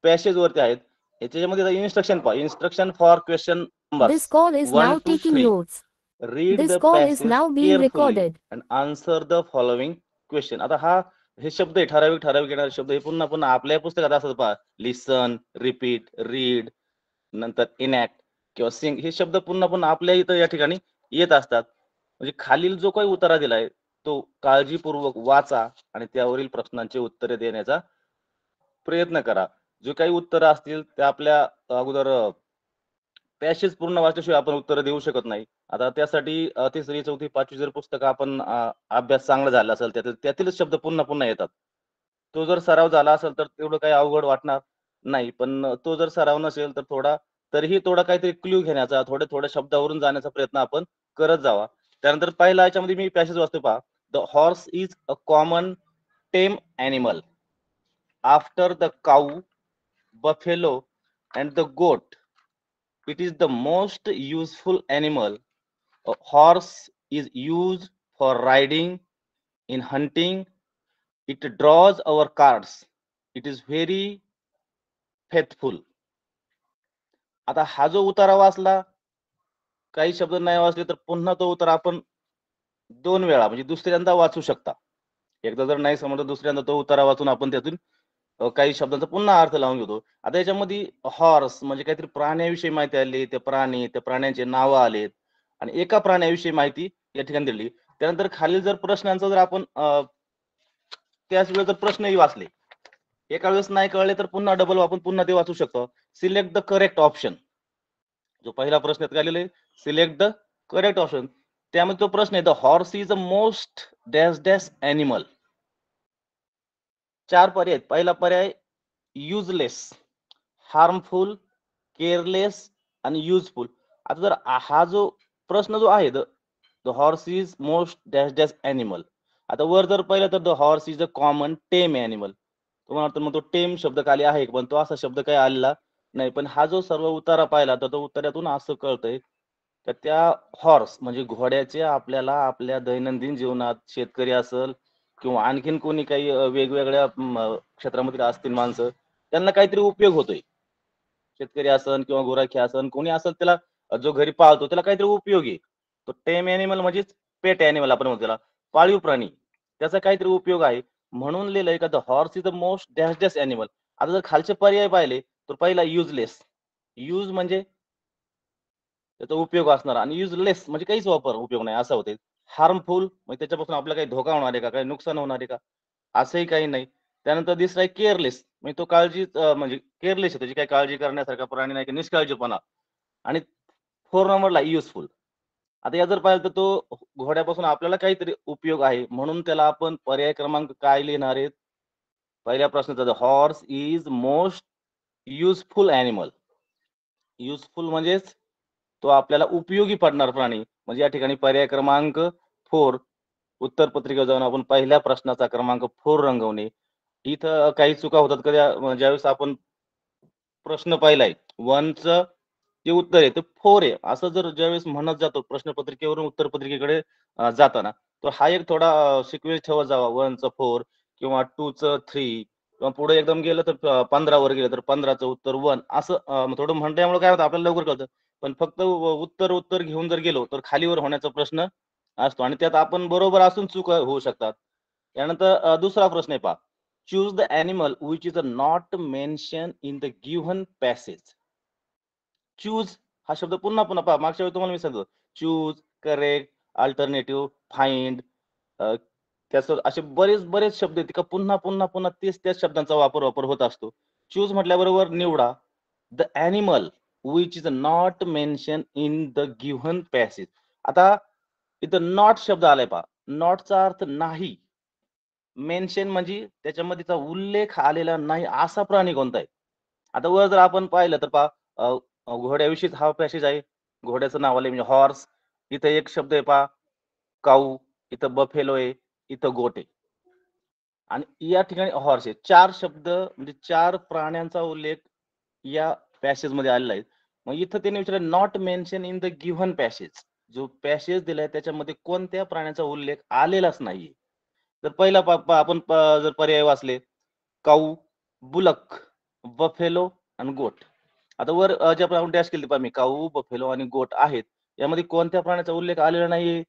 Passage वरती आहेत. याच्यामध्ये इन्स्ट्रक्शन पहा, instruction for question numbers This call is 1 now to taking 3. notes. Read This the call is passage now being carefully recorded. And answer the following question. आता हे शब्द आहे, ठराविक येणारे शब्द हे पुन्हा पुन्हा आपल्या पुस्तकात असतात पहा. लिसन, रिपीट, रीड, नंतर इनॅक्ट किंवा सिंग, हे शब्द पुन्हा पुन्हा आपल्या इथं या ठिकाणी येत असतात. म्हणजे खालील जो काही उतारा दिलाय तो काळजीपूर्वक वाचा आणि त्यावरील प्रश्नांची उत्तरे देण्याचा प्रयत्न करा. जे काही उत्तरं असतील ते आपल्या अगोदर पॅसेज पूर्ण वाचल्याशिवाय आपण उत्तर देऊ शकत नाही. आता त्यासाठी 3री, 4थी, 5वी जर पुस्तकं आपण अभ्यास चांगला झाला असेल त्यातीलच शब्द पुन्हा पुन्हा येतात. तो जर सराव झाला असेल तर तेवढं काही अवघड वाटणार नाही. पण तो जर सराव नसेल तर तरीही थोडा काहीतरी क्लू घेण्याचा, थोड्या शब्दावरून जाण्याचा प्रयत्न आपण करत जावा. त्यानंतर पहिला याच्यामध्ये मी पॅसेज वाचतो पहा. The horse is a common TEM animal after the cow, buffalo and the गोट. It is the most useful animal. A horse is used for riding, in hunting. It draws our carts. It is very faithful. आता हा जो उतारा वाचला, काही शब्द नाही वाचले तर पुन्हा तो उतारा आपण 2 वेळा म्हणजे दुसऱ्यांदा वाचू शकता. एकदा जर नाही समजलं दुसऱ्यांदा तो उतारा वाचून आपण त्यातून काही शब्दांचा पुन्हा अर्थ लावून घेतो. आता याच्यामध्ये हॉर्स म्हणजे काहीतरी प्राण्याविषयी माहिती आली, त्या प्राण्यांचे नावं आलेत आणि एका प्राण्याविषयी माहिती या ठिकाणी दिली. त्यानंतर खालील जर प्रश्नांचा जर आपण त्याच वेळेस जर प्रश्नही वाचले, एका वेळेस नाही कळले तर पुन्हा डबल आपण पुन्हा ते वाचू शकतो. Select the correct option. जो पहिला प्रश्न आलेला आहे, सिलेक्ट द करेक्ट ऑप्शन. त्यामध्ये तो प्रश्न आहे, the horse is a most dash dash animal. 4 पर्याय आहेत. पहिला पर्याय युजलेस, हार्मफुल, केअरलेस आणि युजफुल. आता जर हा जो प्रश्न जो आहे, the horse is most dash dash animal. आता वर जर पाहिलं तर the horse is a common TEM animal. तुम्हाला वाटतं मग तो टेम शब्द खाली आहे, पण तो असा शब्द काही आलेला नाही. पण हा जो सर्व उतारा पाहिला तर तो उत्तरातून असं कळतंय तर त्या हॉर्स म्हणजे घोड्याचे आपल्याला आपल्या दैनंदिन जीवनात, शेतकरी असेल किंवा आणखीन कोणी काही वेगवेगळ्या क्षेत्रामध्ये असतील माणसं, त्यांना काहीतरी उपयोग होतोय. शेतकरी असन किंवा गुराखी असन, कोणी असेल त्याला जो घरी पाळतो त्याला काहीतरी उपयोग आहे. तो टेम ॲनिमल म्हणजेच पेट ॲनिमल आपण म्हणतो त्याला, पाळीव प्राणी. त्याचा काहीतरी उपयोग आहे म्हणून लिहिलंय का the horse is the most dash dash animal. आता जर खालचे पर्याय पाहिले तर पहिला युजलेस. यूज म्हणजे त्याचा उपयोग असणार आणि युजलेस म्हणजे काहीच उपयोग नाही असं होते. हार्मफुल म्हणजे त्याच्यापासून आपल्याला काही धोका होणार आहे का, काही नुकसान होणार आहे का, असंही काही नाही. त्यानंतर दुसरा आहे केअरलेस, म्हणजे तो म्हणजे केअरलेस आहे, त्याची काही काळजी करण्यासारखा प्राणी नाही, की निष्काळजीपणा. आणि 4 नंबरला युजफुल. आता या जर पाहिलं तर तो घोड्यापासून आपल्याला काहीतरी उपयोग आहे म्हणून त्याला आपण पर्याय क्रमांक काय लिहिणार आहेत. पहिल्या प्रश्नाचा the horse is most useful animal. Useful म्हणजेच तो आपल्याला उपयोगी पडणार प्राणी. म्हणजे या ठिकाणी पर्याय क्रमांक 4 उत्तर पत्रिकेवर जाऊन आपण पहिल्या प्रश्नाचा क्रमांक 4 रंगवणे. इथं काही चुका होतात का, ज्यावेळेस आपण प्रश्न पाहिलाय 1चं जे उत्तर आहे ते 4 आहे असं जर ज्यावेळेस म्हणत जातो प्रश्नपत्रिकेवरून उत्तर पत्रिकेकडे जाताना, तर हा एक थोडा सिक्वेन्स ठेवत जावा. 1चं 4 किंवा 2चं 3 किंवा पुढे एकदम गेलं तर 15 वर गेलं तर 15चं उत्तर 1 असं थोडं म्हटल्यामुळे काय होतं आपल्याला लवकर कळतं. पण फक्त उत्तर घेऊन जर गेलो तर खालीवर होण्याचा प्रश्न असतो आणि त्यात आपण बरोबर असून चूक होऊ शकतात. त्यानंतर दुसरा प्रश्न आहे पहा. Choose the animal which is not mention in the given passage. Choose हा शब्द पुन्हा पुन्हा पहा. मागच्या वेळी तुम्हाला मी सांगितलं चूज, करेक्ट, अल्टरनेटिव्ह, फाइंड, त्याचं असे बरेच शब्द आहेत का पुन्हा पुन्हा पुन्हा त्याच शब्दांचा वापर होत असतो. चूज म्हटल्याबरोबर निवडा the animal which is not mention in the given passage. आता इथं नॉट शब्द आलाय पहा. नॉटचा अर्थ नाही. मेन्शन म्हणजे त्याच्यामध्येचा उल्लेख आलेला नाही असा प्राणी कोणता आहे. आता वर जर आपण पाहिलं तर पहा घोड्याविषयीच हा पॅसेज आहे. घोड्याचं नाव आलंय म्हणजे हॉर्स. इथं एक शब्द आहे पहा काऊ, इथं बफेलो आहे, इथं गोट आहे आणि या ठिकाणी हॉर्स आहे. 4 शब्द म्हणजे 4 प्राण्यांचा उल्लेख या पॅसेज मध्ये आलेला आहे. मग इथं त्यांनी विचारलं not mention in the given passage. जो पॅसेज दिलाय त्याच्यामध्ये कोणत्या प्राण्याचा उल्लेख आलेलाच नाहीये. तर पहिला आपण जर पर्याय वाचले काऊ, बुलक, बफेलो आणि गोट. आता वर ज्या प्रमाणे डॅश केली पहा मी, काऊ, बफेलो आणि गोट आहेत. यामध्ये कोणत्या प्राण्याचा उल्लेख आलेला नाहीये?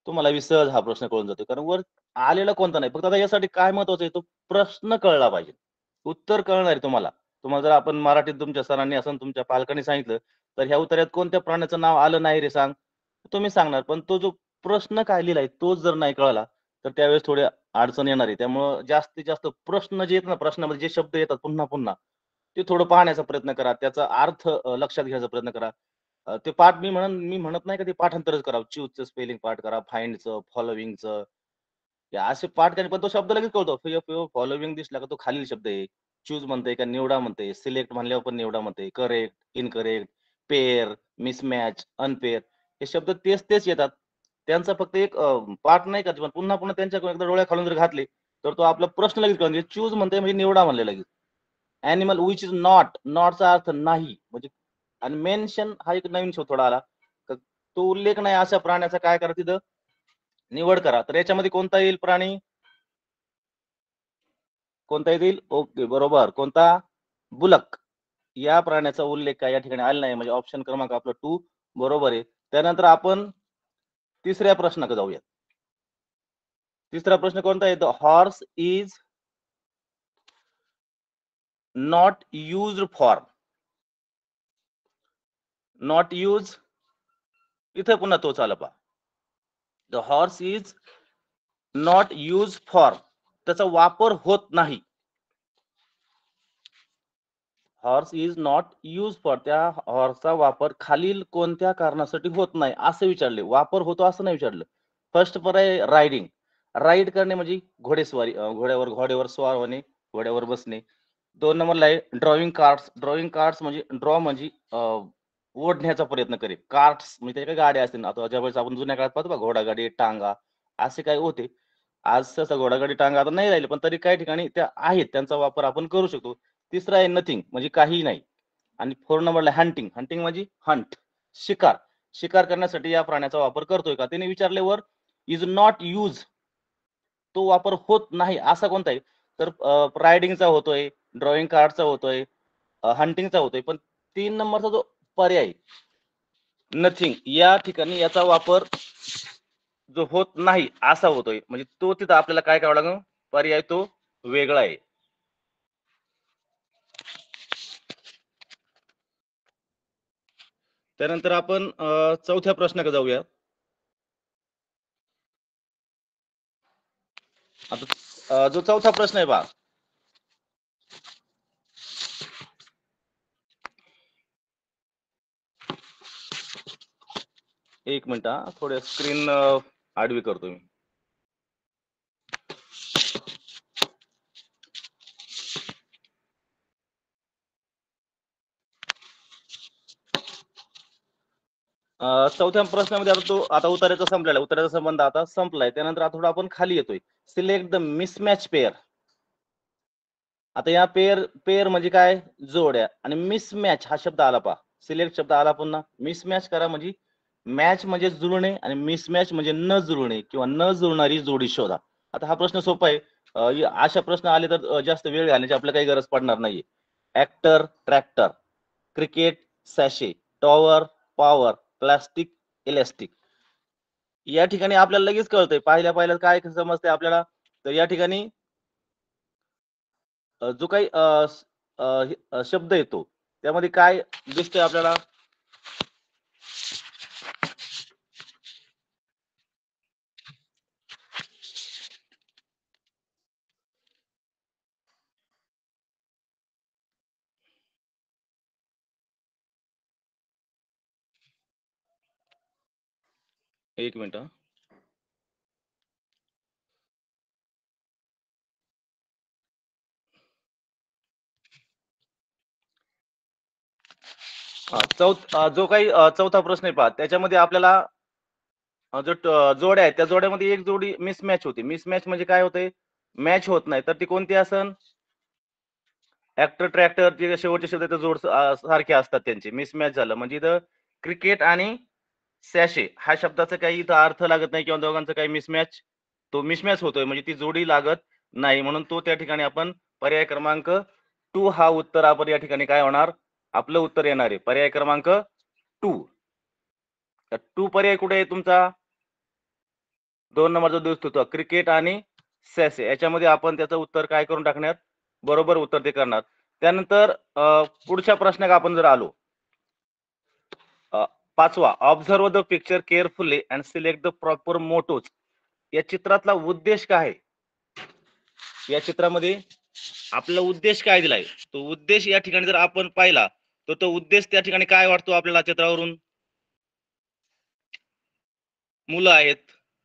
तुम्हाला सहज हा प्रश्न कळून जातो. कारण वर आलेला कोणता नाही. फक्त आता यासाठी काय महत्वाचं आहे, तो प्रश्न कळला पाहिजे. उत्तर कळणार आहे तुम्हाला. तुम्हाला जर आपण मराठीत तुमच्या सरांनी असं तुमच्या पालकांनी सांगितलं, तर ह्या उत्तरात कोणत्या प्राण्याचं नाव आलं नाही रे सांग, तुम्ही सांगणार. पण तो जो प्रश्न काय लिहिलाय तोच जर नाही कळला, तर त्यावेळेस थोडी अडचण येणार आहे. त्यामुळं जास्तीत जास्त प्रश्न जे आहेत ना, प्रश्नामध्ये जे शब्द येतात पुन्हा-पुन्हा, ते थोडं पाहण्याचा प्रयत्न करा. त्याचा अर्थ लक्षात घ्यायचा प्रयत्न करा. ते पाठ मी म्हणत नाही का ते पाठांतरच करावं. चूजचं स्पेलिंग पाठ करा, फाइंडचं, फॉलोविंगचं. हे असे पाठ केले पण तो शब्द लगेच कळतो. फॉलोविंग दिसला का तो खालील शब्द आहे. चूज म्हणतंय का निवडा म्हणतंय. सिलेक्ट म्हणल्यावर पण निवडा म्हणतंय. करेक्ट, इनकरेक्ट, पेअर, मिसमॅच, अनपेअर हे शब्द तेच येतात. त्यांचा फक्त एक पाठ नाही करायचा पण पुन्हा-पुन्हा त्यांच्याकडे एकदा डोळ्याखालून जर घातले, तर तो आपला प्रश्न लगेच कळून चूज म्हणतंय म्हणजे निवडा म्हणलंय लगेच. ॲनिमल व्हिच इस नॉट, नॉटचा अर्थ नाही म्हणजे आणि मेन्शन हा एक नवीन शब्द थोडा आला. तर तो उल्लेख नाही अशा प्राण्याचा काय करा तिथं निवड करा. तर याच्यामध्ये कोणता येईल प्राणी? कोणता येईल? ओके, बरोबर. कोणता? बुलक. या प्राण्याचा उल्लेख काय या ठिकाणी आला नाही म्हणजे ऑप्शन क्रमांक आपला 2 बरोबर आहे. त्यानंतर आपण तिसऱ्या प्रश्नाकडे जाऊया. तिसरा प्रश्न कोणता आहे? The horse is not used for. Not use इथे पुन्हा तोच आला पहा. The horse is not use for. त्याचा वापर होत नाही. Horse is not use for. त्या हॉर्सचा वापर खालील कोणत्या कारणासाठी होत नाही असं विचारले. वापर होतो असं नाही विचारलं. फर्स्ट पर्याय रायडिंग. राईड करणे म्हणजे घोडेस्वारी, घोड्यावर स्वार होणे, घोड्यावर बसणे. 2 नंबरला आहे ड्रॉइंग कार्ड्स. ड्रॉइंग कार्ड्स म्हणजे ड्रॉ म्हणजे ओढण्याचा प्रयत्न करे. कार्ट्स म्हणजे त्या काही गाड्या असतील. आता ज्यावेळेस आपण जुन्या काळात पाहतो बघा घोडागाडी, टांगा असे काही होते. आज सहसा घोडागाडी, टांगा आता नाही राहिले, पण तरी काही ठिकाणी त्या आहेत. त्यांचा वापर आपण करू शकतो. तिसरा आहे नथिंग म्हणजे काहीही नाही. आणि 4 नंबरला हंटिंग. हंटिंग म्हणजे हंट, शिकार. शिकार करण्यासाठी या प्राण्याचा वापर करतोय का? त्याने विचारल्यावर इज नॉट यूज तो वापर होत नाही असा कोणता आहे? तर रायडिंगचा होतोय, ड्रॉइंग कार्डचा होतोय, हंटिंगचा होतोय. पण 3 नंबरचा जो पर्याय नथिंग या ठिकाणी याचा वापर जो होत नाही असा होतोय. म्हणजे तो तिथं आपल्याला काय करावं लागेल? पर्याय तो वेगळा आहे. त्यानंतर आपण चौथ्या प्रश्नाकडे जाऊया. आता जो चौथा प्रश्न आहे पहा. एक मिनिट हां, थोडं स्क्रीन आडवी करतो मी. चौथ्या प्रश्नामध्ये आता उत्तराचा संपलेला आहे. उत्तराचा संबंध आता संपलाय. त्यानंतर आता थोडं आपण खाली येतोय. Select the mismatch pair. आता या पेअर पेअर म्हणजे काय? जोड्या आणि मिसमॅच हा शब्द आला पहा. सिलेक्ट शब्द आला पुन्हा. मिसमॅच करा म्हणजे मॅच म्हणजे जुळणे आणि मिसमॅच म्हणजे न जुळणे किंवा न जुळणारी जोडी शोधा. आता हा प्रश्न सोपा आहे. अशा प्रश्न आले तर जास्त वेळ घालण्याची आपल्याला काही गरज पडणार नाहीये. Actor, tractor, cricket, sachet, tower, power, plastic, elastic. या ठिकाणी आपल्याला लगेच कळतंय. पाहिल्या काय समजतंय आपल्याला? तर या ठिकाणी जो काही शब्द येतो त्यामध्ये काय दिसतंय आपल्याला? एक मिनिट हां. जो काही चौथा प्रश्न आहे पहा, त्याच्यामध्ये आपल्याला जोड्या आहेत, त्या जोड्यामध्ये एक जोडी मिसमॅच होते. मिसमॅच म्हणजे काय होतंय? मॅच होत नाही. तर ती कोणती असन? ॲक्टर, ट्रॅक्टर जे शेवटचे शब्द आहेत जोड सारखे असतात त्यांचे. मिसमॅच झालं म्हणजे इथं क्रिकेट आणि सॅशे ह्या शब्दाचा काही इथं अर्थ लागत नाही किंवा दोघांचा काही मिसमॅच तो मिसमॅच होतोय म्हणजे ती जोडी लागत नाही. म्हणून तो त्या ठिकाणी आपण पर्याय क्रमांक टू हा उत्तर आपण या ठिकाणी काय होणार, आपलं उत्तर येणार आहे पर्याय क्रमांक 2. तर 2 पर्याय कुठे आहे तुमचा, 2 नंबरचा दिसतो क्रिकेट आणि सेस याच्यामध्ये आपण त्याचं उत्तर काय करून टाकण्यात, बरोबर उत्तर ते करणार. त्यानंतर पुढच्या प्रश्नात आपण जर आलो, 5वा, observe the picture carefully and select the proper mottos. या चित्रातला उद्देश काय आहे, या चित्रामध्ये आपला उद्देश काय दिलाय, तो उद्देश या ठिकाणी जर आपण पाहिला तर तो उद्देश त्या ठिकाणी काय वाटतो आपल्याला चित्रावरून, मुलं आहेत,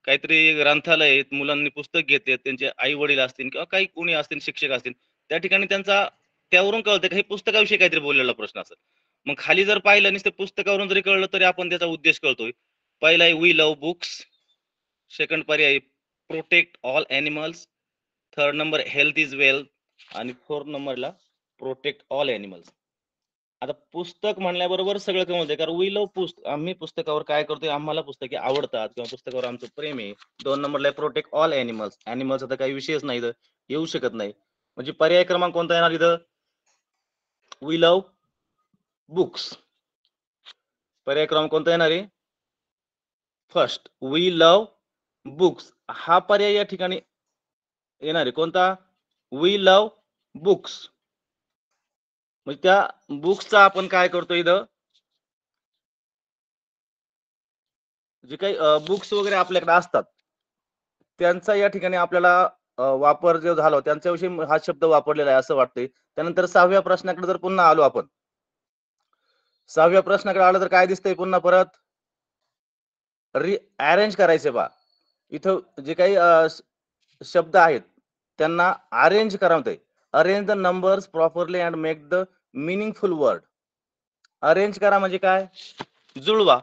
काहीतरी ग्रंथालय आहेत, मुलांनी पुस्तक घेतात, त्यांचे आई वडील असतील किंवा काही कोणी असतील, शिक्षक असतील, त्या ठिकाणी त्यांचा त्यावरून कळतं की हे पुस्तकाविषयी काहीतरी बोललेला प्रश्न असेल. मग खाली जर पाहिलं आणि ते पुस्तकावरून जरी कळलं तरी आपण त्याचा उद्देश कळतोय. पहिला आहे वी लव्ह बुक्स, सेकंड पर्याय protect all animals, third number health is wealth आणि फोर्थ नंबरला प्रोटेक्ट ऑल एनिमल्स. आता पुस्तक म्हणल्याबरोबर सगळं कळतं, कारण वी लव्ह पुस्तक, आम्ही पुस्तकावर काय करतोय, आम्हाला पुस्तके आवडतात किंवा पुस्तकावर आमचं प्रेम आहे. 2 नंबरला प्रोटेक्ट ऑल एनिमल्स, एनिमल्स आता काही विषयच नाही, येऊ शकत नाही. म्हणजे पर्याय क्रमांक कोणता येणार इथं, वी लव्ह बुक्स. पर्याय क्रमांक कोणता येणार आहे, फर्स्ट, वी लव्ह बुक्स हा पर्याय या ठिकाणी येणार आहे. कोणता, वी लव्ह बुक्स. म्हणजे त्या बुक्सचा आपण काय करतो इथं, जे काही बुक्स वगैरे आपल्याकडे असतात त्यांचा या ठिकाणी आपल्याला वापर जो झाला त्यांच्याविषयी हा शब्द वापरलेला आहे असं वाटतंय. त्यानंतर 6व्या प्रश्नाकडे जर पुन्हा आलो आपण, 6व्या प्रश्नाकडे आलं तर काय दिसतंय पुन्हा परत, अरेंज करायचे बा. इथं जे काही शब्द आहेत त्यांना अरेंज करा म्हणतंय. Arrange the numbers properly and make the meaningful word. Arrange करा म्हणजे काय, जुळवा.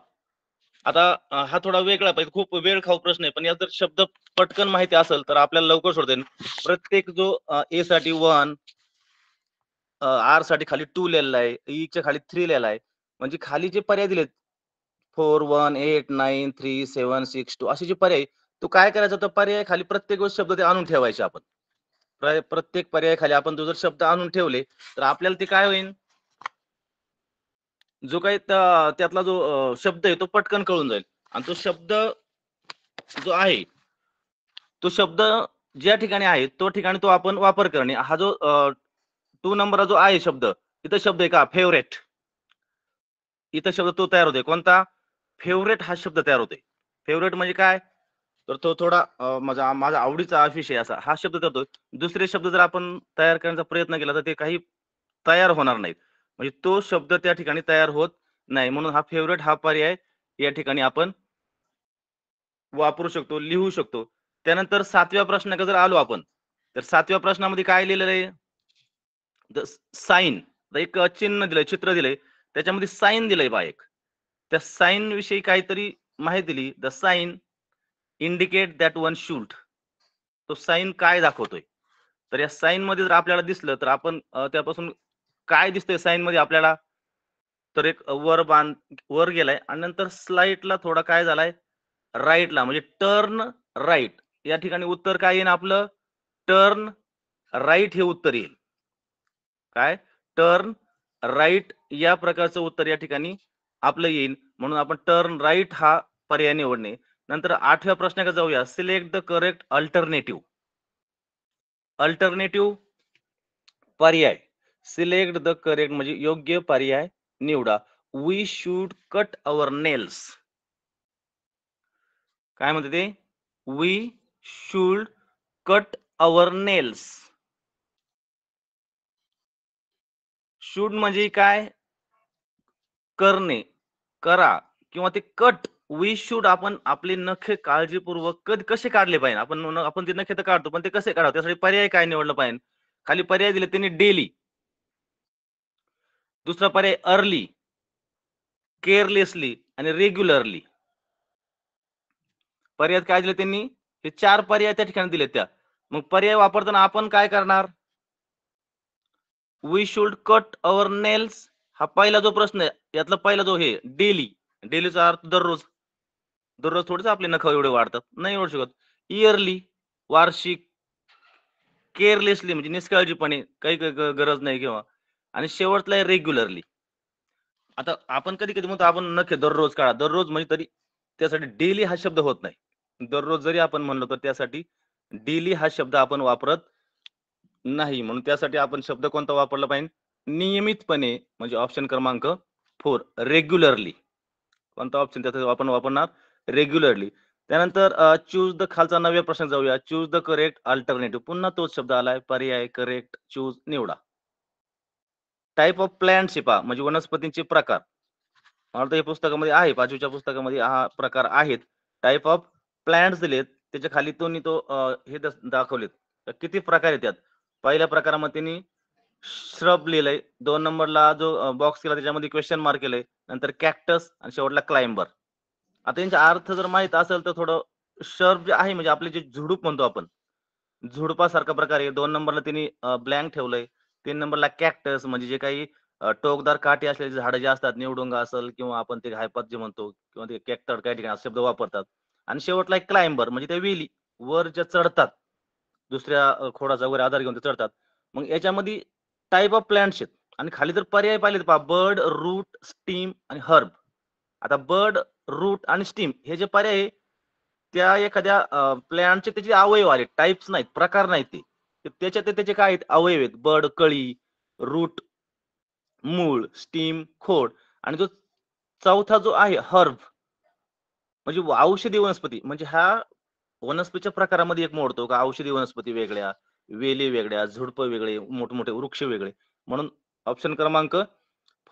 आता हा थोडा वेगळा पाहिजे, खूप वेळ खाऊ प्रश्न आहे, पण यात जर शब्द पटकन माहिती असेल तर आपल्याला लवकर सोडता येईल. प्रत्येक जो ए साठी 1, आर साठी खाली 2 लिहिलेला आहे, ई च्या खाली 3 लिहिलेला आहे. म्हणजे खाली जे पर्याय दिलेत 4, 1, 8, 9, 3, 7, 6, 2 असे जे पर्याय, तो काय करायचा, तो पर्याय खाली प्रत्येक शब्द ते आणून ठेवायचे आपण. प्रत्येक पर्याय खाली आपण तो जर शब्द आणून ठेवले तर आपल्याला ते काय होईल, जो काही त्यातला जो शब्द आहे तो पटकन कळून जाईल. आणि तो शब्द जो आहे, तो शब्द ज्या ठिकाणी आहे तो ठिकाणी तो आपण वापर करणे. हा जो 2 नंबर जो आहे शब्द, इथं शब्द आहे का फेवरेट, इथं शब्द तो तयार होतोय. कोणता, फेवरेट हा शब्द तयार होतोय. फेवरेट म्हणजे काय, तर तो थोडा माझा आवडीचा विषय असा हा शब्द करतो. दुसरे शब्द जर आपण तयार करण्याचा प्रयत्न केला तर ते काही तयार होणार नाहीत. म्हणजे तो शब्द त्या ठिकाणी तयार होत नाही. म्हणून हा फेवरेट हा पर्याय या ठिकाणी आपण वापरू शकतो, लिहू शकतो. त्यानंतर 7व्या प्रश्नाकडे जर आलो आपण, तर 7व्या प्रश्नामध्ये काय लिहिलेलं आहे, द साइन, एक चिन्ह दिलंय, चित्र दिलंय, त्याच्यामध्ये साइन दिलंय बा एक. त्या साइन विषयी काहीतरी माहिती दिली. The sign indicate that one shoot. तो साइन काय दाखवतोय, तर या साइन मध्ये जर आपल्याला दिसलं तर आपण त्यापासून काय दिसतंय साइन मध्ये आपल्याला, तर एक वर गेलाय आणि नंतर स्लाइटला थोडा काय झालाय, राईटला, म्हणजे टर्न राईट. या ठिकाणी उत्तर काय येईल आपलं, टर्न राईट हे उत्तर येईल. काय, टर्न राईट या प्रकारचं उत्तर या ठिकाणी आपलं येईल. म्हणून आपण टर्न राईट हा पर्याय निवडणे. नंतर 8व्या प्रश्नाकडे जाऊया, select the correct alternative. Alternative पर्याय, सिलेक्ट द करेक्ट म्हणजे योग्य पर्याय निवडा. We should cut our nails. काय म्हणते ते, we should cut our nails. Should म्हणजे काय, करणे, करा किंवा ते कट. वी शुड आपण आपले नखे काळजीपूर्वक कसे काढले पाहिजे, आपण ते नखे तर काढतो पण ते कसे काढावं त्यासाठी पर्याय काय निवडलं पाहिजे. खाली पर्याय दिले त्यांनी, डेली, दुसरा पर्याय अर्ली, केअरलेसली आणि रेग्युलरली. पर्याय काय दिले त्यांनी, हे 4 पर्याय त्या ठिकाणी दिले. त्या मग पर्याय वापरताना आपण काय करणार, we should cut our nails हा पहिला जो प्रश्न आहे यातला पहिला जो हे डेली, डेलीचा अर्थ दररोज, दररोज थोडेच आपले नख एवढे वाढतात, नाही वाढू शकत. इयरली, वार्षिक, केअरलेसली म्हणजे निष्काळजीपणे, काही गरज नाही किंवा. आणि शेवटला आहे रेग्युलरली. आता आपण कधी-कधी म्हणतो आपण नखे दररोज काढा. दररोज म्हणजे तरी त्यासाठी डेली हा शब्द होत नाही. दररोज जरी आपण म्हणलो तर त्यासाठी डेली हा शब्द आपण वापरत नाही. म्हणून त्यासाठी आपण शब्द कोणता वापरला पाहिजे? नियमितपणे म्हणजे ऑप्शन क्रमांक 4 रेग्युलरली. कोणता ऑप्शन त्याचा आपण वापरणार? रेग्युलरली. त्यानंतर चूज द खालचा 9व्या प्रश्न जाऊया. Choose the correct alternative. पुन्हा तोच शब्द आलाय. पर्याय, करेक्ट, चूज निवडा. टाइप ऑफ प्लांट्स आहे पहा, म्हणजे वनस्पतींचे प्रकार. मला वाटतं हे पुस्तकामध्ये आहे, 5वीच्या पुस्तकामध्ये हा प्रकार आहेत. टाइप ऑफ प्लांट्स दिलेत. त्याच्या खाली हे दाखवलेत. तर किती प्रकार आहेत त्यात. पहिल्या प्रकारामध्ये त्यांनी श्रब लिहिलंय. 2 नंबरला जो बॉक्स केला त्याच्यामध्ये क्वेश्चन मार्क केलंय. नंतर कॅक्टस आणि शेवटला क्लाइंबर. आता यांचा अर्थ जर माहीत असेल तर थोडं श्रब जे आहे म्हणजे आपले जे झुडूप म्हणतो आपण. झुडपासारखा प्रकार आहे. 2 नंबरला त्यांनी ब्लँक ठेवलंय. 3 नंबरला कॅक्टस म्हणजे जे काही टोकदार काठी असलेली झाडं जे असतात, निवडुंग असेल किंवा आपण ते हायपत जे म्हणतो किंवा ते कॅक्टर काही ठिकाणी असे शब्द वापरतात. आणि शेवटला एक क्लाइंबर म्हणजे त्या वेली वर ज्या चढतात. दुसऱ्या खोडाचा वगैरे आधार घेऊन ते चढतात. मग याच्यामध्ये टाइप ऑफ प्लांट्स आहेत आणि खाली जर पर्याय पाहिले पहा बर्ड, रूट, स्टीम आणि हर्ब. आता बर्ड, रूट आणि स्टीम हे जे पर्याय आहे, त्या एखाद्या प्लांटचे त्याचे अवयव आले, टाइप्स नाहीत, प्रकार नाहीत ते. त्याच्यात त्याचे काय आहेत? अवयव आहेत. बर्ड कळी, रूट मूळ, स्टीम खोड आणि जो चौथा जो आहे हर्ब म्हणजे औषधी वनस्पती म्हणजे हा वनस्पतीच्या प्रकारामध्ये एक मोडतो का औषधी वनस्पती वेगळ्या, वेली वेगळ्या, झुडपं वेगळे, मोठमोठे वृक्ष वेगळे. म्हणून ऑप्शन क्रमांक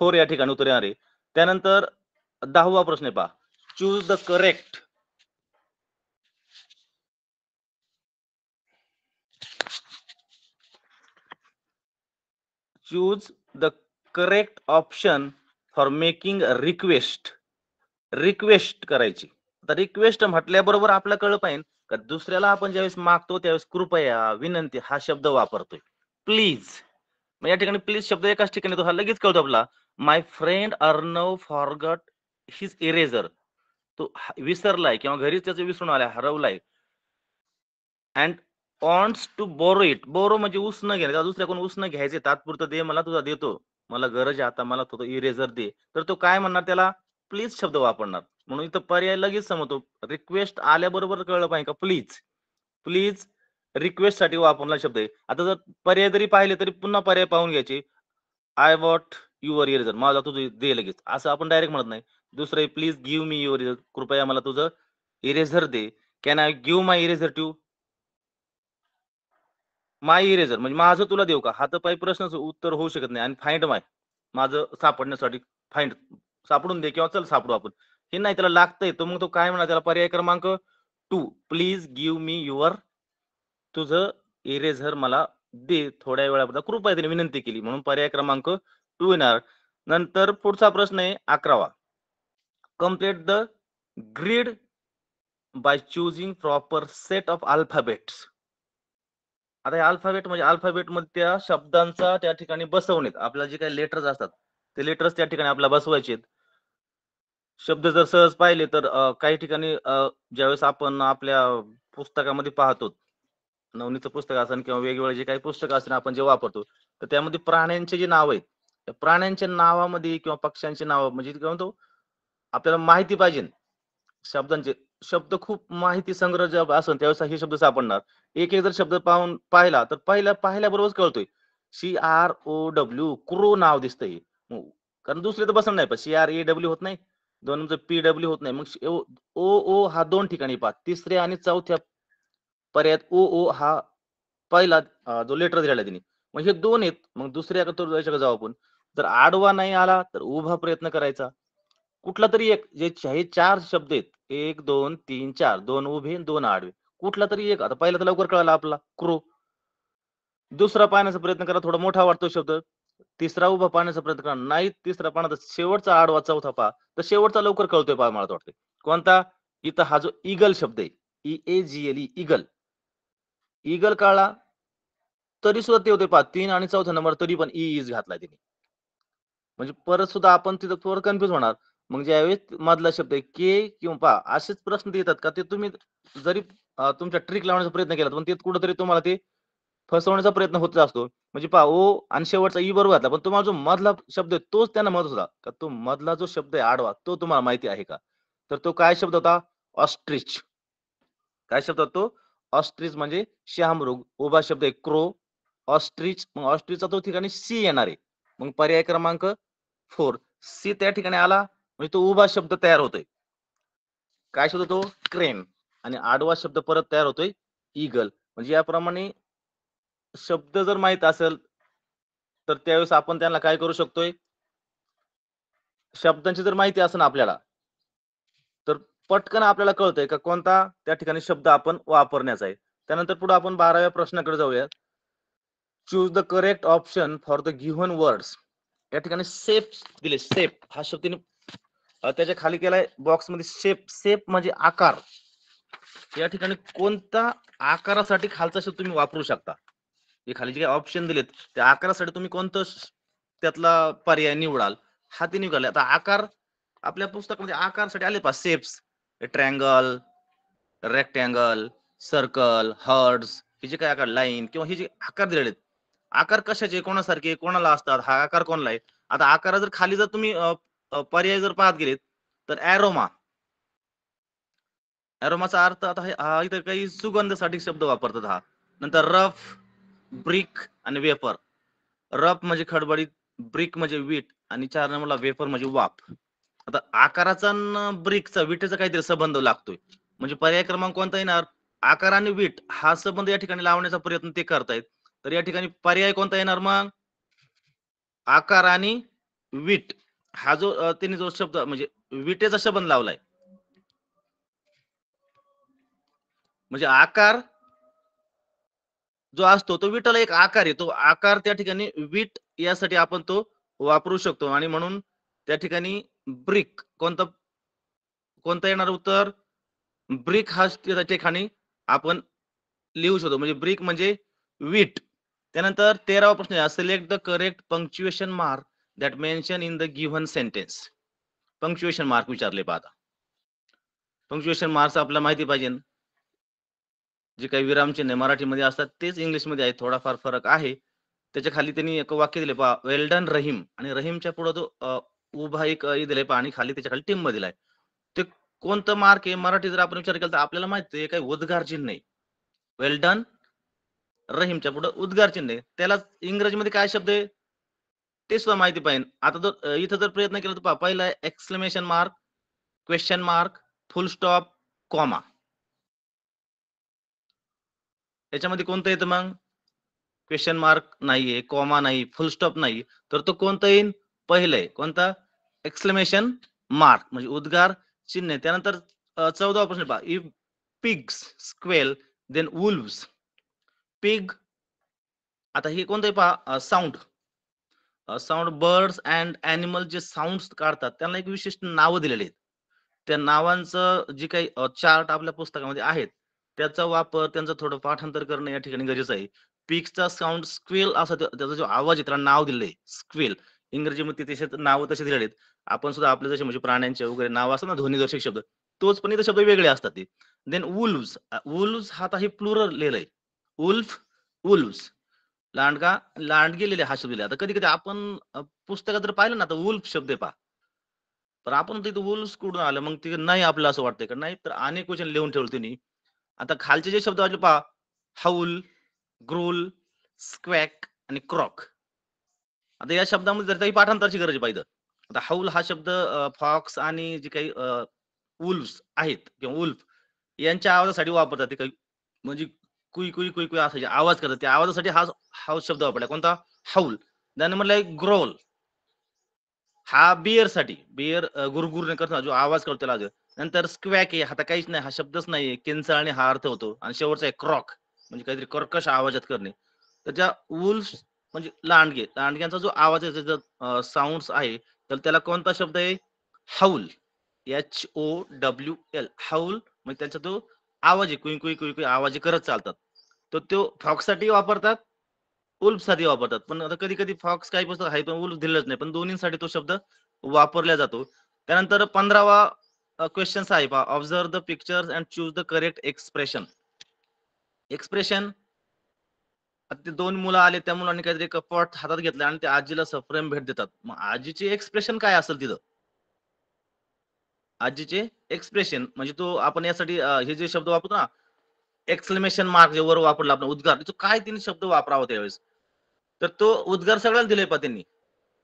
4 या ठिकाणी उत्तर येणार आहे. त्यानंतर 10वा प्रश्न आहे पहा. Choose the correct choose the correct option for making request. Request करायची. आता रिक्वेस्ट म्हटल्याबरोबर आपल्याला कळलं पाहिजे का दुसऱ्याला आपण ज्यावेळेस मागतो त्यावेळेस कृपया, विनंती हा शब्द वापरतोय. प्लीज. मग या ठिकाणी प्लीज शब्द एकाच ठिकाणी तो हा लगेच कळतो आपला. My friend Arnav forgot his eraser. तो विसरलाय किंवा घरीच त्याचं विसरून आलाय, हरवलाय. And wants to borrow it. Borrow म्हणजे उसनं घेणे. त्याला दुसऱ्याकडून उसनं घ्यायचे तात्पुरतं दे मला तुझा देतो. मला गरज आहे आता मला तो इरेजर दे. तर तो काय म्हणणार त्याला प्लीज शब्द वापरणार. म्हणून इथं पर्याय लगेच समजतो. रिक्वेस्ट आल्याबरोबर कळलं पाहिजे का प्लीज. प्लीज रिक्वेस्टसाठी वापरला शब्द आहे. आता जर पर्याय जरी पाहिले तरी पुन्हा पर्याय पाहून घ्यायचे. I what your eraser. मला तुझं दे लगेच. असं आपण डायरेक्ट म्हणत नाही. दुसरं please give me your eraser. कृपया मला तुझं इरेजर दे. Can I give my eraser to my eraser म्हणजे माझं तुला देऊ का? हा तर काही प्रश्नच उत्तर होऊ शकत नाही. आणि फाइंड माय माझं सापडण्यासाठी फाइंड सापडून दे किंवा चल सापडू आपण. हे नाही त्याला लागतंय. तर मग तो काय म्हणणार त्याला पर्याय क्रमांक 2 प्लीज गिव्ह मी युअर तुझं इरेझर मला दे थोड्या वेळापर्यंत कृपया त्याने विनंती केली म्हणून पर्याय क्रमांक 2 येणार. नंतर पुढचा प्रश्न आहे 11वा. Complete the grid by choosing proper set of alphabets. आता हे अल्फाबेट म्हणजे अल्फाबेटमध्ये त्या शब्दांचा त्या ठिकाणी बसवणे. आपल्याला जे काही लेटर्स असतात, ते लेटर्स त्या ठिकाणी आपल्याला बसवायचे आहेत. शब्द जर सहज पाहिले तर काही ठिकाणी ज्यावेळेस आपण आपल्या पुस्तकामध्ये पाहतो, नवनीतचं पुस्तक असेल किंवा वेगवेगळे जे काही पुस्तकं असतील आपण जे वापरतो, तर त्यामध्ये प्राण्यांचे जे नाव आहेत, त्या प्राण्यांच्या नावामध्ये किंवा पक्ष्यांची नावं म्हणजे काय म्हणतो, आपल्याला माहिती पाहिजे. शब्दांचे शब्द खूप माहिती संग्रह जेव्हा असेल त्यावेळेस हे शब्द सापडणार. एक-एक जर शब्द पाहिला तर पाहिल्याबरोबरच कळतोय. CROW क्रो नाव दिसतंय हे. कारण दुसरे तर बसणार नाही. पण CRAW होत नाही. 2 नंतर PW होत नाही. मग OO हा 2 ठिकाणी पहा. तिसऱ्या आणि चौथ्या पर्यायात OO हा पहिला जो लेटर दिलेला आहे त्यांनी. मग हे 2 आहेत. मग दुसऱ्या याच्याकडे जाऊ आपण. जर आडवा नाही आला तर उभा प्रयत्न करायचा. कुठला तरी एक जे हे 4 शब्द आहेत. 1, 2, 3, 4. 2 उभे आणि 2 आडवे. कुठला तरी एक आता पहिला तर लवकर कळाला आपला क्रो. दुसरा पाहण्याचा प्रयत्न करा थोडा मोठा वाटतो शब्द. तिसरा उभा पाहण्याचा प्रयत्न करा. नाही तिसरा पाहण्याचा शेवटचा आडवा चौथा पहा. तर शेवटचा लवकर कळतोय पहा मला तर वाटतंय. कोणता? इथं हा जो ईगल शब्द आहे. EAGLE eagle. ईगल कळला तरी सुद्धा ते होते पहा 3 आणि चौथा नंबर तरी पण इज घातलाय त्यांनी. म्हणजे परत सुद्धा आपण तिथं थोडं कन्फ्यूज होणार. मग ज्यावेळेस मधला शब्द आहे के किंवा पहा असेच प्रश्न येतात का ते तुम्ही जरी तुमच्या ट्रिक लावण्याचा प्रयत्न केला पण ते कुठेतरी तुम्हाला ते फसवण्याचा प्रयत्न होत असतो. म्हणजे पहा ओ आणि शेवटचा ई बरोबर घातला, पण तुम्हाला जो मधला शब्द आहे तोच त्यांना महत्त्वाचा होता. का तो मधला जो शब्द आहे आडवा तो तुम्हाला माहिती आहे का? तर तो काय शब्द होता? ऑस्ट्रिच. काय शब्द होता तो? ऑस्ट्रिच म्हणजे शहामृग. उभा शब्द आहे क्रो. ऑस्ट्रिच मग ऑस्ट्रिचचा तो ठिकाणी सी येणार आहे. मग पर्याय क्रमांक 4 सी त्या ठिकाणी आला म्हणजे तो उभा शब्द तयार होतोय. काय शब्द तो? क्रेन आणि आडवा शब्द परत तयार होतोय ईगल. म्हणजे याप्रमाणे शब्द जर माहीत असेल, तर त्यावेळेस आपण त्यांना काय करू शकतोय? शब्दांची जर माहिती असेल आपल्याला, तर पटकन आपल्याला कळतंय का कोणता त्या ठिकाणी शब्द आपण वापरण्याचा आहे. त्यानंतर पुढे आपण 12व्या प्रश्नाकडे जाऊया. Choose the correct option for the given words. या ठिकाणी शेप दिले. शेप हा शब्द तिने त्याच्या खाली केलाय बॉक्समध्ये शेप. शेप म्हणजे आकार. या ठिकाणी कोणता आकारासाठी खालचा शब्द तुम्ही वापरू शकता. हे खाली जे ऑप्शन दिलेत त्या आकारासाठी तुम्ही कोणतं त्यातला पर्याय निवडाल हा ते निघाले. आता आकार आपल्या पुस्तकामध्ये आकारसाठी आले पहा shapes, triangle, rectangle, circle, hearts हे जे काय आकार लाईन किंवा हे जे आकार दिलेले आहेत. आकार कशाचे कोणासारखे कोणाला असतात हा आकार कोणाला आहे. आता आकार जर खाली जर तुम्ही पर्याय जर पाहत गेलेत तर ॲरोमा. ॲरोमाचा अर्थ आता हा इथं काही सुगंधासाठी शब्द वापरतात हा. नंतर रफ, ब्रिक आणि वेपर. रफ म्हणजे खडबडीत, ब्रिक म्हणजे वीट आणि 4 नंबरला वेपर म्हणजे वाफ. आता आकाराचा आणि ब्रिकचा विटेचा काहीतरी संबंध लागतोय. म्हणजे पर्याय क्रमांक कोणता येणार? आकार आणि वीट हा संबंध या ठिकाणी लावण्याचा प्रयत्न ते करतायत. तर या ठिकाणी पर्याय कोणता येणार मग? आकार आणि वीट हा जो त्यांनी जो शब्द म्हणजे विटेचा संबंध लावलाय. म्हणजे आकार जो असतो तो विटाला एक आकार आहे. तो आकार त्या ठिकाणी वीट यासाठी आपण तो वापरू शकतो आणि म्हणून त्या ठिकाणी ब्रिक कोणता येणार उत्तर? ब्रिक हा त्या ठिकाणी आपण लिहू शकतो. म्हणजे ब्रिक म्हणजे वीट. त्यानंतर 13वा प्रश्न आहे. Select the correct punctuation mark that mention in the given sentence. Punctuation mark विचारले पहा आता. पंक्च्युएशन मार्क्स आपल्याला माहिती पाहिजे. जे काही विरामचिन्ह मराठीमध्ये असतात तेच इंग्लिशमध्ये आहेत. थोडाफार फरक आहे. त्याच्या खाली त्यांनी एक वाक्य दिले पहा, वेल डन रहीम आणि रहीमच्या पुढे तो उभा एक दिलाय पहा आणि खाली त्याच्या खाली टिंब दिलाय. ते कोणतं मार्क आहे? मराठी जर आपण विचार केला तर आपल्याला माहिती आहे काही उद्गार चिन्ह आहे. वेल डन रहीमच्या पुढे उद्गार चिन्ह आहे. त्याला इंग्रजीमध्ये काय शब्द आहे ते सुद्धा माहिती पाहिजे. आता जर इथं जर प्रयत्न केला तर पहा, पहिला एक्सक्लेमेशन मार्क, क्वेश्चन मार्क, फुल स्टॉप, कॉमा. याच्यामध्ये कोणतं येतं मग? क्वेश्चन मार्क नाहीये, कॉमा नाही, फुल स्टॉप नाही. तर तो कोणता येईल? पहिलं आहे. कोणता? एक्सक्लेमेशन मार्क म्हणजे उद्गार चिन्ह आहे. त्यानंतर 14वा प्रश्न पहा. If pigs squeal then wolves. Pig आता हे कोणतं आहे पहा sound. Sound birds and animal जे साऊंड्स काढतात त्यांना एक विशिष्ट नावं दिलेली आहेत. त्या नावांचं जे काही चार्ट आपल्या पुस्तकामध्ये आहेत त्याचा वापर त्यांचं थोडं पाठांतर करणं या ठिकाणी गरजेचं आहे. पिग्सचा साऊंड स्क्वेल असा त्याचा जो आवाज आहे त्याला नाव दिलंय स्क्वेल. इंग्रजीमध्ये त्याचे नावं तसे दिलेले आहेत. आपण सुद्धा आपले जसे म्हणजे प्राण्यांचे वगैरे नाव असतात ना ध्वनिदर्शक शब्द तोच पण इथे शब्द वेगळे असतात ते. Then Wolves. वुल्व्स हा आता हे प्लुरल लिहिलंय. Wolf, Wolves. लांडगा, लांडगे लिहिले हा शब्द लिहिला. आता कधी-कधी आपण पुस्तकात जर पाहिलं ना तर वुल्फ शब्द आहे पहा. तर आपण तिथे वुल्व्स कुठून आलं? मग ते नाही आपलं असं वाटतंय का? नाही तर अनेक क्वेश्चन लिहून ठेवले त्यांनी. आता खालचे जे शब्द वाटले पहा, हाऊल, ग्रूल, स्क्वॅक आणि क्रॉक. आता या शब्दामध्ये जर काही पाठांतराची गरज आहे पाहिजे. आता हाऊल हा शब्द फॉक्स आणि जे काही वुल्व्स आहेत किंवा वुल्फ यांच्या आवाजासाठी वापरतात ते काही म्हणजे कुई, कुई, कुई, कुई असा जे आवाज करतात त्या आवाजासाठी हा हा शब्द वापरला. कोणता? हाऊल. त्याने म्हटलंय ग्रोल. हा बिअरसाठी बिअर गुरगुरणे करताना जो आवाज करतो त्याला नंतर स्क्वॅक आहे आता काहीच नाही हा शब्दच नाहीये किंचाळणे हा अर्थ होतो आणि शेवटचा आहे क्रॉक म्हणजे काहीतरी कर्कश आवाजात करणे तर त्या वुल्फ म्हणजे लांडगे लांडग्यांचा जो आवाज आहे त्याचा साऊंड्स आहे तर त्याला कोणता शब्द आहे हाऊल HOWL हाऊल म्हणजे त्यांचा तो आवाज आहे कुई कुई कुई कुई आवाज करत चालतात तर तो फॉक्ससाठी वापरतात वुल्फसाठी वापरतात. पण आता कधी-कधी फॉक्स काही पुस्तक आहे पण वुल्फ दिलेलंच नाही. पण दोन्हींसाठी तो शब्द वापरला जातो. त्यानंतर 15वा क्वेश्चन्स आहे पहा. Observe the pictures and choose the correct expression. Expression आता ते दोन मुलं आले, त्या मुलांनी काहीतरी कपट हातात घेतलं आणि त्या आजीला सप्रेम भेट देतात. मग आजीचे एक्सप्रेशन काय असेल तिथं? आजीचे एक्सप्रेशन म्हणजे तो आपण यासाठी हे जे शब्द वापरतो ना, एक्सक्लेमेशन मार्क जे वर वापरला आपण उद्गार, तो काय तिने शब्द वापरावा त्यावेळेस. तर तो उद्गार सगळ्याला दिलाय पहा त्यांनी.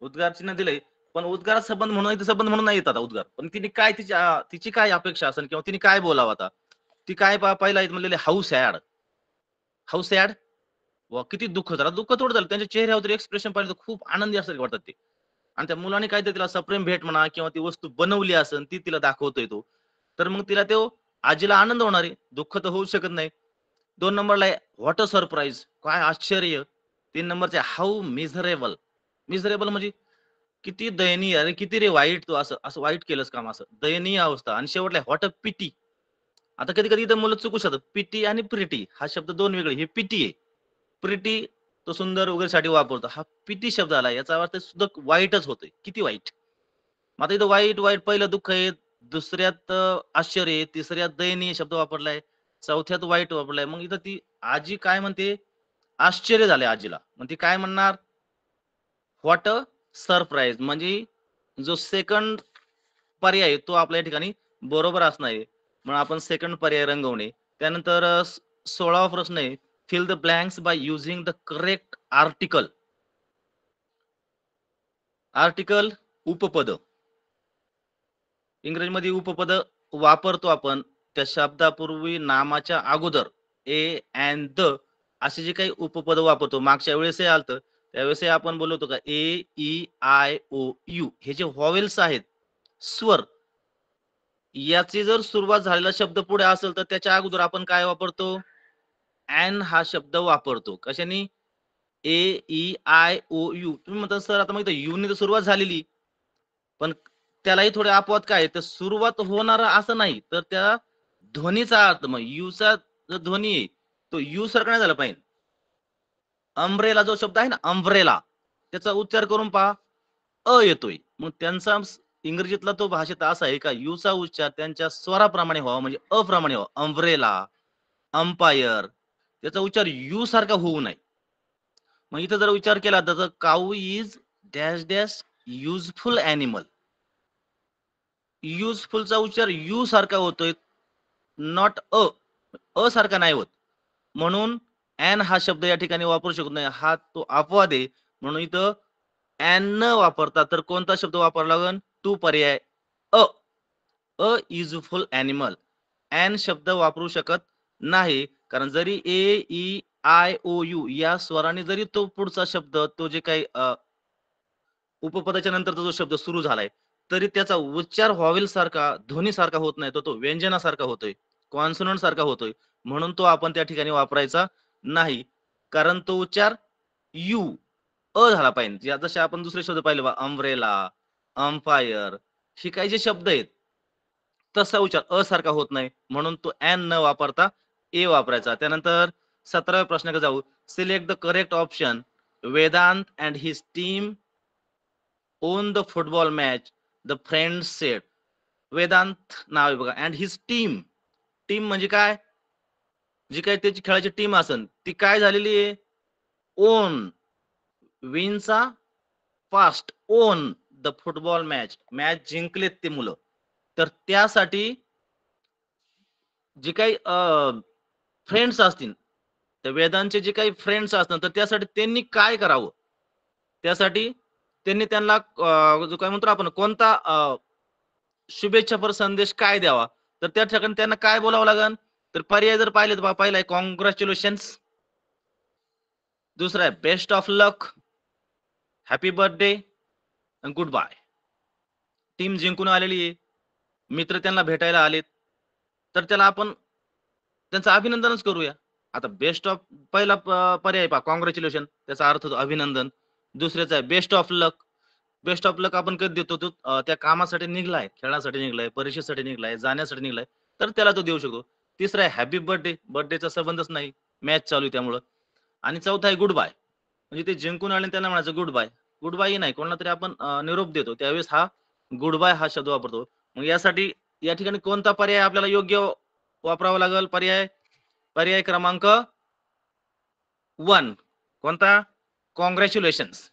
उद्गार चिन्ह दिलंय. पण उद्गार संबंध म्हणून इथे संबंध म्हणून नाही येत आता उद्गार. पण तिने काय तिची काय अपेक्षा असेल किंवा तिने काय बोलावं आता? ती काय पहिला म्हणलेली हाऊ सॅड. How sad? वा किती दुःख झालं. दुःख थोडं झालं. त्यांच्या चेहऱ्यावर एक्सप्रेशन पाहिलं तर खूप आनंदी असल्यासारखे वाटतात ते. आणि त्या मुलाने काहीतरी तिला सप्रेम भेट म्हणा किंवा ती वस्तू बनवली असेल ती तिला दाखवतोय तो. तर मग तिला तो आजीला आनंद होणार आहे. दुःख तर होऊ शकत नाही. 2 नंबरला आहे व्हॉट अ सरप्राईज. काय आश्चर्य. 3 नंबरचे हाऊ मिझरेबल. मिझरेबल म्हणजे किती दयनीय. अरे किती रे वाईट तू असं असं वाईट केलंस काम असं. दयनीय अवस्था आणि शेवटला व्हॉट अ पिटी. आता कधी-कधी इथं मुलं चुकू शकतात. पिटी आणि प्रिटी हा शब्द 2 वेगळे. हे पिटी आहे. प्रिटी तो सुंदर वगैरेसाठी वापरतो. हा पिटी शब्द आला. याचा अर्थ सुद्धा वाईटच होतोय. किती वाईट. मग आता इथं वाईट, वाईट पहिलं दुःख आहे, दुसऱ्यात आश्चर्य आहे, तिसऱ्यात दयनीय शब्द वापरलाय, चौथ्यात वाईट वापरलाय. मग इथं ती आजी काय म्हणते? आश्चर्य झालंय आजीला. मग ती काय म्हणणार? व्हॉट अ सरप्राईज म्हणजे जो सेकंड पर्याय आहे, तो आपल्या या ठिकाणी बरोबर असणार आहे. म्हणून आपण सेकंड पर्याय रंगवणे. त्यानंतर 16वा प्रश्न आहे, fill the blanks by using the correct article. Article उपपद. इंग्रजीमध्ये उपपद वापरतो आपण त्या शब्दापूर्वी नामाच्या अगोदर ए अँड द असे जे काही उपपद वापरतो. मागच्या वेळेसही आलतं. त्यावेळेसही आपण बोललो होतो का ए, ई, आय, ओ, यू हे जे व्हॉवेल्स आहेत, स्वर याची जर सुरुवात झालेला शब्द पुढे असेल तर त्याच्या अगोदर आपण काय वापरतो? अॅन हा शब्द वापरतो. कशाने? ए, ई, आय, ओ, यू. तुम्ही म्हणता सर आता मग इथं यूने तर सुरुवात झालेली. पण त्यालाही थोडे अपवाद काय आहे, तर सुरुवात होणारं असं नाही, तर त्या ध्वनीचा अर्थ मग यूचा जो ध्वनी आहे, तो यू सारखा नाही झाला पाहिजे. अंब्रेला जो शब्द आहे ना, अंब्रेला त्याचा उच्चार करून पहा, येतोय. मग त्यांचा इंग्रजीतला तो भाषेत असा आहे का यूचा उच्चार त्यांच्या स्वराप्रमाणे व्हावा म्हणजे अप्रमाणे व्हावा. अंब्रेला, अंपायर त्याचा उच्चार यू सारखा होऊ नये. मग इथं जर विचार केला तर cow is dash dash useful animal. युजफुलचा उच्चार यू सारखा होतोय, नॉट अ सारखा नाही होत. म्हणून अॅन हा शब्द या ठिकाणी वापरू शकत नाही. हा तो अपवाद आहे. म्हणून इथं अॅन न वापरता तर कोणता शब्द वापरावा लागेल? टू पर्याय अ. अ युजफुल ॲनिमल. अॅन शब्द वापरू शकत नाही. कारण जरी ए, ई, आय, ओ, यू या स्वराने जरी तो पुढचा शब्द तो जे काही उपपदाच्या नंतरचा जो शब्द सुरू झालाय, तरी त्याचा उच्चार व्हॉवेल सारखा, ध्वनी सारखा होत नाही. तर तो व्यंजनासारखा होतोय, कॉन्सोनंट सारखा होतोय. म्हणून तो आपण त्या ठिकाणी वापरायचा नाही. कारण तो उच्चार यू, झाला पाहिजे. जसे आपण दुसरे शब्द पाहिले बघा, अम्ब्रेला, अंपायर हे काही जे शब्द आहेत, तसा उच्चार सारखा होत नाही. म्हणून तो अॅन न वापरता ए वापरायचा. त्यानंतर 17व्या प्रश्नाकडे जाऊ. Select the correct option. Vedant and his team won the football match the friends said. वेदांत नाव आहे बघा अँड हिज टीम. टीम म्हणजे काय? जी काही त्याची खेळाची टीम असेल ती काय झालेली आहे? ओन विनचा past won the football match. Match जिंकलेत ते मुलं. तर त्यासाठी जे काही फ्रेंड्स असतील, त्या वेदांचे जे काही फ्रेंड्स असतात, तर त्यासाठी त्यांनी काय करावं? त्यासाठी त्यांनी त्यांना जो काय म्हणतो आपण कोणता शुभेच्छापर संदेश काय द्यावा? तर त्या ठिकाणी त्यांना काय बोलावं लागेल? तर पर्याय जर पाहिले तर पहिला आहे काँग्रॅच्युलेशन्स. दुसरा आहे best of luck, happy birthday आणि गुड बाय. टीम जिंकून आलेली आहे. मित्र त्यांना भेटायला आलेत. तर त्याला आपण त्यांचं अभिनंदनच करूया. आता बेस्ट ऑफ पहिला पर्याय पहा काँग्रॅच्युलेशन त्याचा अर्थ होतो अभिनंदन. दुसऱ्याचा आहे best of luck. Best of luck आपण कधी देतो? तो त्या कामासाठी निघलाय, खेळासाठी निघलाय, परीक्षेसाठी निघलाय, जाण्यासाठी निघलाय, तर त्याला तो देऊ शकतो. तिसरा आहे हॅपी बर्थडे. बर्थडेचा संबंधच नाही. मॅच चालू आहे त्यामुळं. आणि चौथा आहे गुड बाय. म्हणजे ते जिंकून आले त्यांना म्हणायचं गुड बाय. गुड बाय नाही कोणाला तरी आपण निरोप देतो. त्यावेळेस हा गुड बाय हा शब्द वापरतो. मग यासाठी या ठिकाणी कोणता पर्याय आपल्याला योग्य वापरावा लागेल? पर्याय क्रमांक 1 कोणता? कॉंग्रॅच्युलेशन्स.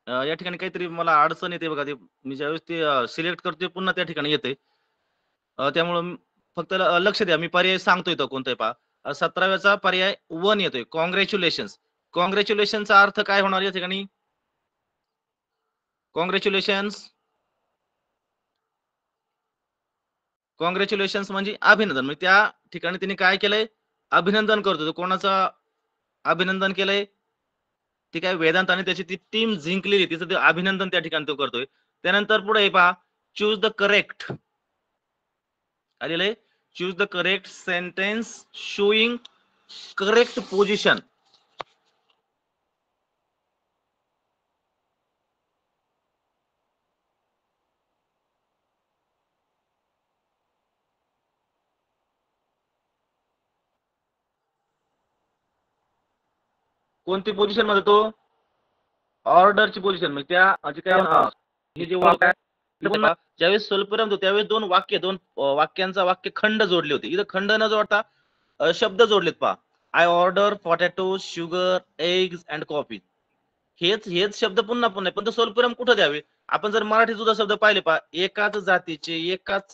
या ठिकाणी काहीतरी मला अडचण येते बघा, ते मी ज्यावेळेस ते सिलेक्ट करतोय पुन्हा त्या ठिकाणी येते. त्यामुळं फक्त लक्ष द्या, मी पर्याय सांगतोय तो कोणता आहे पहा. 17व्याचा पर्याय 1 येतोय, कॉंग्रॅच्युलेशन्स. कॉंग्रॅच्युलेशनचा अर्थ काय होणार या ठिकाणी? कॉंग्रॅच्युलेशन्स. कॉंग्रॅच्युलेशन्स म्हणजे अभिनंदन. म्हणजे त्या ठिकाणी त्यांनी काय केलंय? अभिनंदन करतोय. कोणाचं अभिनंदन केलंय? ती काय वेदांत आणि त्याची ती टीम जिंकलेली, तिचं ते अभिनंदन त्या ठिकाणी तो करतोय. त्यानंतर पुढे पहा, चूज द करेक्ट. आलेलं आहे, choose the correct sentence showing correct position. कोणती पोझिशन मध्ये तो? ऑर्डरची पोझिशन. म्हणजे त्या जे काय हे जे वाक्य आहे, ज्यावेळेस स्वल्पविराम होतो त्यावेळेस दोन वाक्यांचा वाक्यखंड जोडले होते. इथं खंड न जोडता शब्द जोडलेत पहा. I order potato, sugar, eggs and coffee. हेच शब्द पुन्हा पुन्हा. पण तो स्वल्पविराम कुठं द्यावे? आपण जर मराठी सुद्धा शब्द पाहिले पहा, एकाच जातीचे, एकाच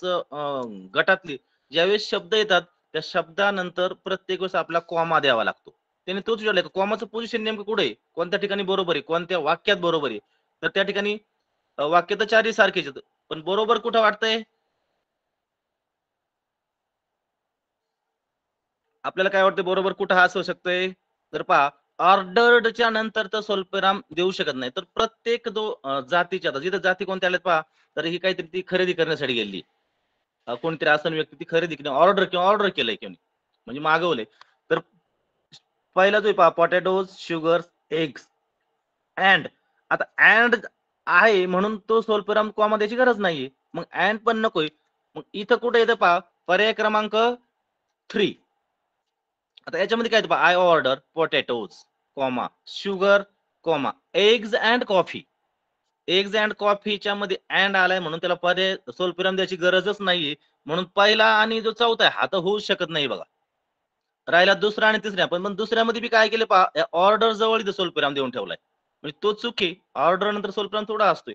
गटातले ज्यावेळेस शब्द येतात त्या शब्दानंतर प्रत्येक वेळेस आपला कॉमा द्यावा लागतो. त्याने तोच विचारलाय, कॉमाचं पोझिशन नेमकं कुठे आहे? कोणत्या ठिकाणी बरोबर आहे? कोणत्या वाक्यात बरोबर आहे? तर त्या ठिकाणी वाक्य तर चारही सारखेच आहेत, पण बरोबर कुठं वाटतंय? आपल्याला काय वाटतं बरोबर कुठं हा असू शकतोय? तर पहा, ऑर्डर्डच्या नंतर तर स्वल्पविराम देऊ शकत नाही. तर प्रत्येक जातीच्या, जिथं जाती कोणत्या आल्यात पहा, तर ही काहीतरी ती खरेदी करण्यासाठी गेली. कोणतरी असं व्यक्ती ती खरेदी किंवा ऑर्डर केलंय कोणी, म्हणजे मागवलंय. तर पहिला जो पहा, पोटॅटोज, शुगर, एग्स अँड. आता अँड आहे म्हणून तो स्वल्पविराम कॉमा द्यायची गरज नाहीये. मग अँड पण नकोय. मग इथं कुठे येतं पहा, पर्याय क्रमांक 3. आता याच्यामध्ये काय येतं पहा, I order potatoes, comma, sugar, comma, eggs and coffee. Eggs and कॉफीच्या मध्ये अँड आलाय म्हणून त्याला पर्याय स्वल्पविराम द्यायची गरजच नाहीये. म्हणून पहिला आणि जो चौथा आहे हा तर होऊच शकत नाही बघा. राहिला दुसरा आणि तिसरा. पण मग दुसऱ्यामध्ये बी काय केलं पहा, ऑर्डर जवळ इथं स्वल्पविराम देऊन ठेवलाय. म्हणजे तो चूक आहे. ऑर्डर नंतर स्वल्पविराम थोडा असतोय.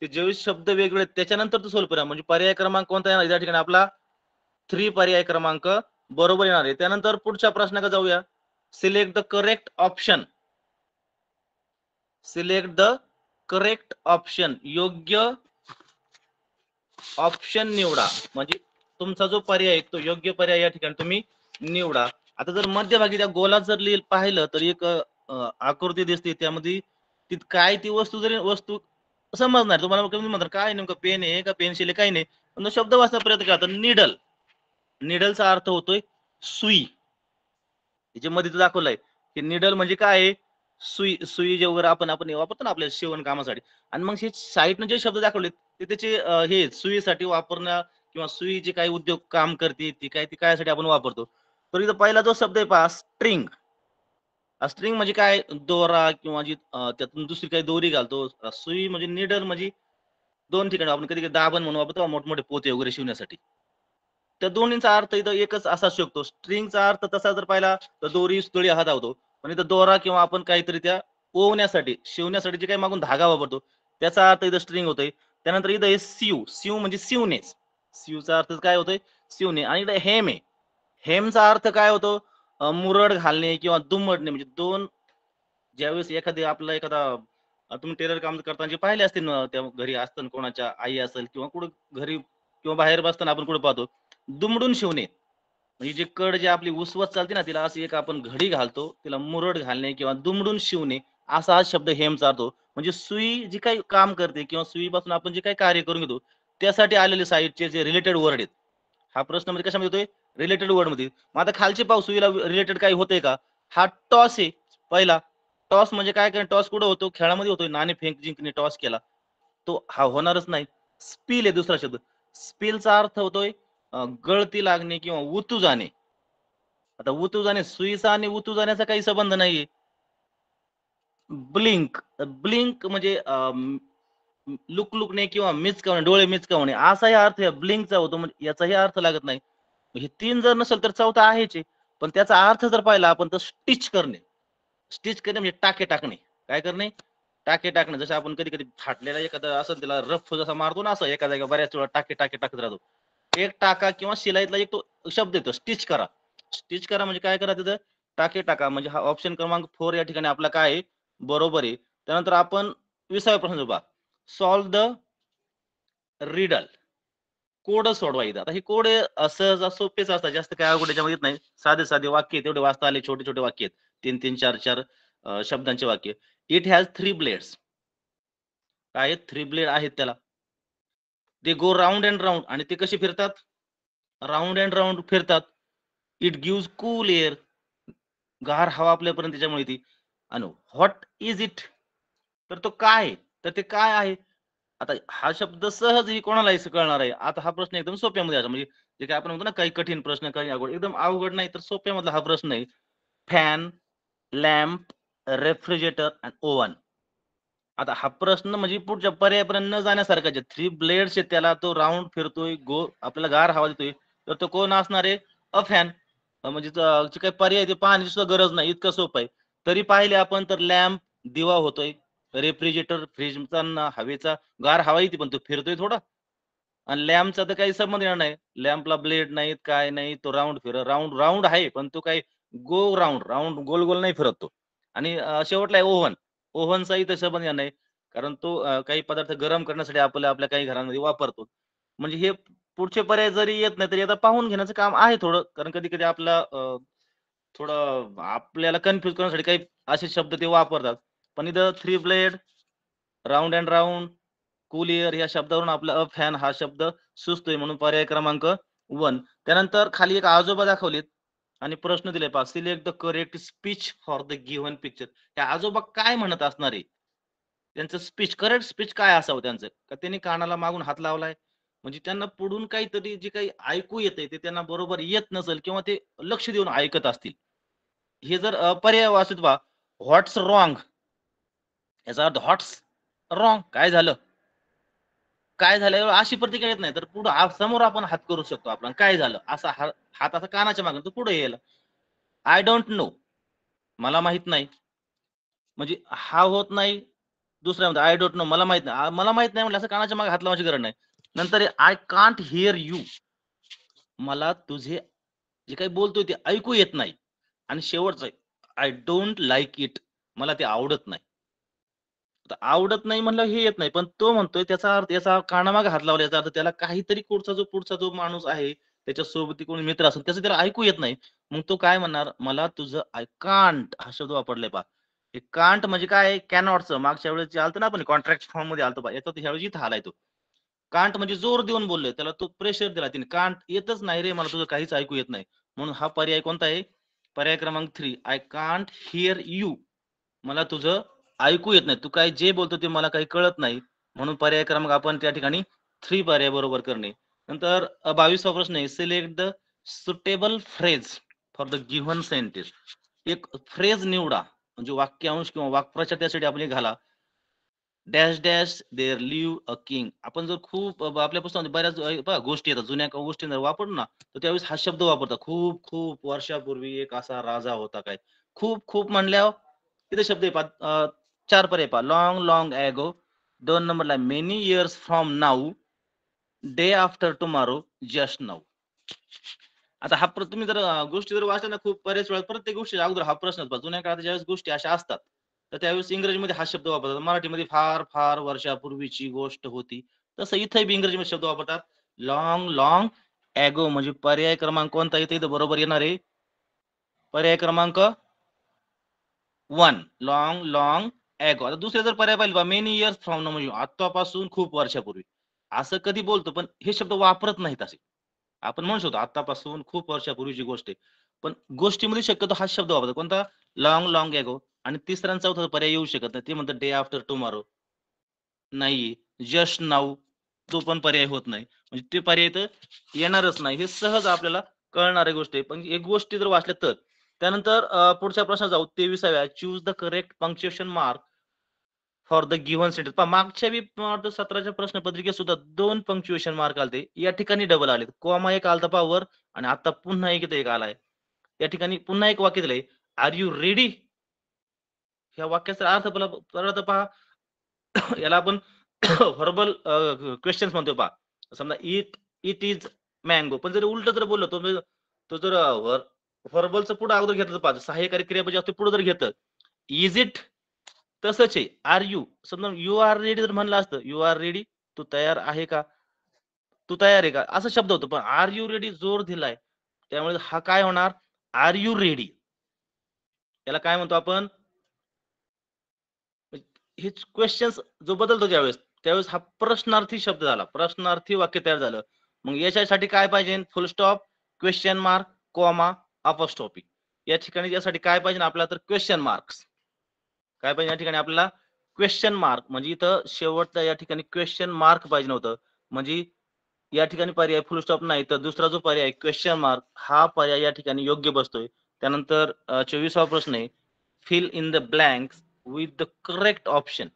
ते ज्यावेळेस शब्द वेगळे आहेत त्याच्यानंतर तो स्वल्पविराम, म्हणजे पर्याय क्रमांक कोणता येणार या ठिकाणी आपला? 3 पर्याय क्रमांक बरोबर येणार आहे. त्यानंतर पुढच्या प्रश्नाकडे जाऊया. Select the correct option. Select the correct option. योग्य ऑप्शन निवडा. म्हणजे तुमचा जो पर्याय आहे तो योग्य पर्याय या ठिकाणी तुम्ही निवडा. आता जर मध्यभागी त्या गोलात जर पाहिलं तर एक आकृती दिसते. त्यामध्ये काय ती वस्तू समजणार तुम्हाला. कमी म्हणतात काय नेमकं पेन आहे का पेन्सिल आहे, काही नाही. पण शब्द वाचण्याचा प्रयत्न करा. निडल. निडलचा अर्थ होतोय सुई. त्याच्यामध्ये दाखवलंय की निडल म्हणजे काय आहे? सुई जे वगैरे आपण वापरतो ना आपल्या शिवण कामासाठी. आणि मग हे साईडनं जे शब्द दाखवले ते त्याचे हे सुईसाठी वापरणं किंवा सुई जे काही उद्योग काम करते ती कायसाठी आपण वापरतो. तर इथं पहिला जो शब्द आहे पहा, स्ट्रिंग. स्ट्रिंग म्हणजे काय? दोरा किंवा जी त्यातून दुसरी काही दोरी घालतो. सुई म्हणजे निडल म्हणजे दोन ठिकाणी आपण कधी दाबण म्हणून वापरतो मोठमोठे पोते वगैरे शिवण्यासाठी. त्या दोन्हींचा अर्थ इथं एकच असा शकतो. स्ट्रिंगचा अर्थ तसा जर पाहिला तर दोरी सुतळी हा धावतो. पण इथं दोरा किंवा आपण काहीतरी त्या ओवण्यासाठी शिवण्यासाठी जे काही मागून धागा वापरतो त्याचा अर्थ इथं स्ट्रिंग होतोय. त्यानंतर इथं हे सीव म्हणजे शिवणे. सीवचा अर्थ काय होतोय? शिवणे. आणि इथं हेम आहे. हेमचा अर्थ काय होतो? मुरड घालणे किंवा दुमडणे. म्हणजे दोन ज्यावेळेस एखादा तुम्ही टेलर काम करताना जे पाहिले असतील ना, त्या घरी असताना कोणाच्या आई असेल किंवा कुठं घरी किंवा बाहेर बसताना आपण कुठे पाहतो दुमडून शिवणे. म्हणजे जे कड जे आपली उसवत चालते ना तिला अशी एक आपण घडी घालतो, तिला मुरड घालणे किंवा दुमडून शिवणे असा हा शब्द हेमचा अर्थ. म्हणजे सुई जी काही काम करते किंवा सुईपासून आपण जे काही कार्य करून घेतो त्यासाठी आलेले साईडचे जे रिलेटेड वर्ड आहेत. हा प्रश्न मध्ये कशामध्ये येतोय? रिलेटेड वर्ड मध्ये. मग आता खालचे पाव सुईला रिलेटेड काही होतंय का? हा टॉस आहे पहिला. टॉस म्हणजे काय? टॉस कुठं होतो? खेळामध्ये होतोय. नाणे फेक जिंकणे, टॉस केला तो हा होणारच नाही. स्पिल आहे दुसरा शब्द. स्पिलचा अर्थ होतोय गळती लागणे किंवा उतू जाणे. आता उतू जाणे, सुईचा आणि उतू जाण्याचा काही संबंध नाहीये. ब्लिंक. ब्लिंक म्हणजे लुकलुकणे किंवा मिचकावणे, डोळे मिचकावणे असाही अर्थ या ब्लिंकचा होतो. म्हणजे याचाही अर्थ लागत नाही. हे तीन जर नसेल तर चौथा आहेच आहे. पण त्याचा अर्थ जर पाहिला आपण तर स्टिच करणे. स्टिच करणे म्हणजे टाके टाकणे. काय करणे? टाके टाकणे. जसं आपण कधी कधी फाटलेला एखादा असं त्याला रफ जसा मारतो ना, असं एका जागेवर बऱ्याच वेळा टाके टाके टाकत राहतो. एक टाका किंवा शिलाईतला एक तो शब्द येतो स्टिच करा. स्टिच करा म्हणजे काय करा तिथं टाके टाका. म्हणजे हा ऑप्शन क्रमांक 4 या ठिकाणी आपला काय आहे? बरोबर आहे. त्यानंतर आपण 20वा प्रश्न पहा. Solve the riddle. कोड सोडवायचा. आता हे कोड सहज सोपेच असतात. जास्त काय अवघड याच्यामध्ये येत नाही. साधे साधे वाक्य तेवढे वाचता आले. छोटे छोटे वाक्य आहेत. 3-3, 4-4 शब्दांचे वाक्य. It has 3 blades. काय आहेत? 3 ब्लेड आहेत त्याला. दे गो राउंड अँड राउंड आणि ते कसे फिरतात? राउंड अँड राउंड फिरतात. It gives cool air. गार हवा आपल्यापर्यंत त्याच्यामुळे येते. आणि व्हॉट इज इट? तर तो काय आहे? तर ते काय आहे? आता हा शब्द सहजही कोणालाही कळणार आहे. आता हा प्रश्न एकदम सोप्यामध्ये आहे. म्हणजे जे काही आपण म्हणतो ना काही कठीण प्रश्न, काही अवघड. एकदम अवघड नाही तर सोप्यामधला हा प्रश्न आहे. Fan, lamp, refrigerator and oven. आता हा प्रश्न म्हणजे पुढच्या पर्यायापर्यंत न जाण्यासारखाच आहे. 3 ब्लेड्स आहेत त्याला, तो राउंड फिरतोय, आपल्याला गार हवा देतोय. तर तो कोण असणार आहे? अ फॅन. म्हणजे जे काही पर्याय ते पाहण्याची सुद्धा गरज नाही. इतकं सोपं आहे. तरी पाहिले आपण तर लॅम्प दिवा होतोय. रेफ्रिजरेटर फ्रीजचा हवेचा गार हवा येते पण तो फिरतोय थोडा. आणि लॅम्पचा तर काही संबंध येणार नाही. लॅम्पला ब्लेड नाहीत, काय नाही. तो राउंड राउंड आहे, पण तो काही राउंड गोल-गोल नाही फिरत तो. आणि शेवटला आहे ओव्हन. ओव्हनचाही तर संबंध येणार नाही. कारण तो काही पदार्थ गरम करण्यासाठी आपल्या काही घरांमध्ये वापरतो. म्हणजे हे पुढचे पर्याय जरी येत नाही, तरी आता पाहून घेण्याचं काम आहे थोडं. कारण कधी-कधी थोडं आपल्याला कन्फ्यूज करण्यासाठी काही असे शब्द ते वापरतात. पण इथं 3 blade, round and round, cool air या शब्दावरून आपला फॅन हा शब्द सुचतोय म्हणून पर्याय क्रमांक 1. त्यानंतर खाली एक आजोबा दाखवलेत आणि प्रश्न दिले पहा. Select the correct speech for the given picture. हे आजोबा काय म्हणत असणार आहे? त्यांचं स्पीच, करेक्ट स्पीच काय असावं त्यांचं? का त्यांनी कानाला मागून हात लावलाय? म्हणजे त्यांना पुढून काहीतरी जे काही ऐकू येतंय ते त्यांना बरोबर येत नसेल किंवा ते लक्ष देऊन ऐकत असतील. हे जर पर्याय वाचत पहा. व्हॉट्स रॉंग? याचा अर्थ व्हॉट्स रॉंग? काय झालं? काय झालं अशी प्रतिक्रिया येत नाही. तर पुढं समोर आपण हात करू शकतो आपण. काय झालं? असा हात असा कानाच्या मागे तो पुढे येईल. I don't know. मला माहित नाही. म्हणजे हा होत नाही. दुसऱ्यामध्ये आय डोंट नो मला माहित नाही. मला माहित नाही म्हटलं असं कानाच्या मागे हात लावायची गरज नाही. नंतर आय कांट हिअर यू. मला तुझे जे काही बोलतोय ते ऐकू येत नाही. आणि शेवटचं आय डोंट लाइक इट. मला ते आवडत नाही. आता आवडत नाही म्हणलं हे येत नाही. पण तो म्हणतोय त्याचा अर्थ याचा कानामागे हात लावला याचा अर्थ त्याला काहीतरी पुढचा जो माणूस आहे, त्याच्यासोबती कोणी मित्र असेल त्याचं त्याला ऐकू येत नाही. मग तो काय म्हणणार, मला तुझं आय कांट हा शब्द वापरलाय पहा. हे कांट म्हणजे काय आहे? कॅनॉटचं मागच्या वेळेस जे आलतं ना आपण कॉन्ट्रॅक्ट फॉर्ममध्ये आलतो पहा. याचा ह्यावेळी इथं आलाय तो. कांट म्हणजे जोर देऊन बोललोय. त्याला तो प्रेशर दिला तिने. कांट येतच नाही रे मला तुझं काहीच ऐकू येत नाही. म्हणून हा पर्याय कोणता आहे? पर्याय क्रमांक 3 आय कांट हिअर यू. मला तुझं ऐकू येत नाही. तू काय जे बोलतो ते मला काही कळत नाही. म्हणून पर्याय क्रमांक आपण त्या ठिकाणी 3 पर्याय बरोबर करणे. नंतर 22वा प्रश्न आहे. Select the suitable phrase for the given sentence. एक फ्रेज निवडा. म्हणजे वाक्यांश किंवा वाक्प्रचार त्यासाठी आपण घाला. Dash dash there live a king. आपण जर खूप आपल्या पुस्तकामध्ये बऱ्याच बघा गोष्टी येतात. जुन्या गोष्टी जर वापरलो ना, तर त्यावेळेस हा शब्द वापरतात. खूप खूप वर्षापूर्वी एक असा राजा होता काय. खूप खूप म्हणल्यावर तिथे शब्द आहे पहा 4 पर्याय पहा. लाँग लाँग एगो. 2 नंबरला many years from now. Day after tomorrow. Just now. आता हा तुम्ही जर गोष्टी जर वाचल्या ना खूप बऱ्याच वेळा प्रत्येक गोष्टीच्या अगोदर हा प्रश्नच पहा. जुन्या काळात ज्यावेळेस गोष्टी अशा असतात, तर त्यावेळेस इंग्रजीमध्ये हा शब्द वापरतात. मराठीमध्ये फार फार वर्षापूर्वीची गोष्ट होती. तसं इथंही बी इंग्रजीमध्ये शब्द वापरतात. लाँग लाँग एगो म्हणजे पर्याय क्रमांक कोणता इथे इथं बरोबर येणार आहे? पर्याय क्रमांक 1 लाँग लाँग एगो. आता दुसरे जर पर्याय पाहिले मेनी इयर्स फ्रॉम नाऊ म्हणजे आत्तापासून खूप वर्षापूर्वी. असं कधी बोलतो पण हे शब्द वापरत नाहीत असे. आपण म्हणू शकतो आत्तापासून खूप वर्षापूर्वीची गोष्ट आहे. पण गोष्टीमध्ये शक्यतो हा शब्द वापरतात. कोणता? लाँग लाँग एगो. आणि तिसरा आणि चौथा पर्याय येऊ शकत नाही. ते म्हणतात डे आफ्टर टुमॉरो. नाही. जस्ट नाऊ तो पण पर्याय होत नाही. म्हणजे ते पर्याय तर येणारच नाही. हे सहज आपल्याला कळणारी गोष्ट आहे. पण एक गोष्टी जर वाचल्या तर. त्यानंतर पुढच्या प्रश्नात जाऊ. 23व्या choose the correct punctuation mark for the given sentence. पहा मागच्या बी मला वाटतं 17च्या प्रश्नपत्रिकेत सुद्धा 2 पंक्च्युएशन मार्क आलते. या ठिकाणी डबल आलेत. कॉमा एक आलता पहा वर आणि आता पुन्हा एक इथे एक आलाय. या ठिकाणी पुन्हा एक वाक्य दिलंय. Are you ready? ह्या वाक्याचा अर्थ परत पहा. याला आपण व्हर्बल क्वेश्चन्स म्हणतो पहा. समजा इट इज मँगो, पण जर उलट जर बोललो तो जर व्हर्बलचं पुढे अगोदर घेतलं पाहिजे, सहाय्यकारी क्रियापद असते पुढे जर घेतलं इज इट, तसंच आहे आर यू. समजा यू आर रेडी जर म्हणलं असतं यू आर रेडी, तू तयार आहे का, तू तयार आहे का, असं शब्द होतो. पण आर यू रेडी जोर दिलाय, त्यामुळे हा काय होणार, आर यू रेडी. याला काय म्हणतो आपण, हे क्वेश्चन्स जो बदलतो त्यावेळेस हा प्रश्नार्थी शब्द झाला, प्रश्नार्थी वाक्य तयार झालं. मग याच्यासाठी काय पाहिजे, फुल stop, question mark, comma, apostrophe. या ठिकाणी यासाठी काय पाहिजे आपल्याला, तर क्वेश्चन मार्क्स. काय पाहिजे या ठिकाणी आपल्याला, क्वेश्चन मार्क. म्हणजे इथं शेवटचा या ठिकाणी क्वेश्चन मार्क पाहिजे नव्हतं. म्हणजे या ठिकाणी पर्याय फुल स्टॉप नाही, तर दुसरा जो पर्याय क्वेश्चन मार्क, हा पर्याय या ठिकाणी योग्य बसतोय. त्यानंतर 24वा प्रश्न आहे, fill in the blanks with the correct option.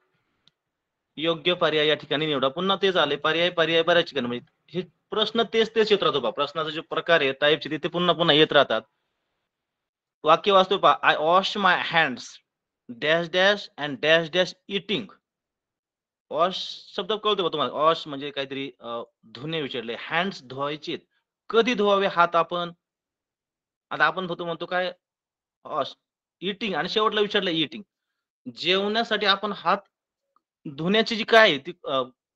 योग्य पर्याय या ठिकाणी निवडा. पुन्हा तेच आले पर्याय बऱ्याच ठिकाणी, म्हणजे हे प्रश्न तेच येत राहतो बा. प्रश्नाचा जो प्रकार आहे टाईपचे ते पुन्हा पुन्हा येत राहतात. वाक्य वाचतो पहा, I wash my hands dash dash and dash dash eating. Wash शब्द कळतो का तुम्हाला, वॉश म्हणजे काहीतरी धुणे विचारले, हँड्स धुवायचे, कधी धुवावे हात आपण, आता आपण म्हणतो काय, वॉश, इटिंग आणि शेवटला विचारलं इटिंग. जेवण्यासाठी आपण हात धुण्याची जी काय आहे ती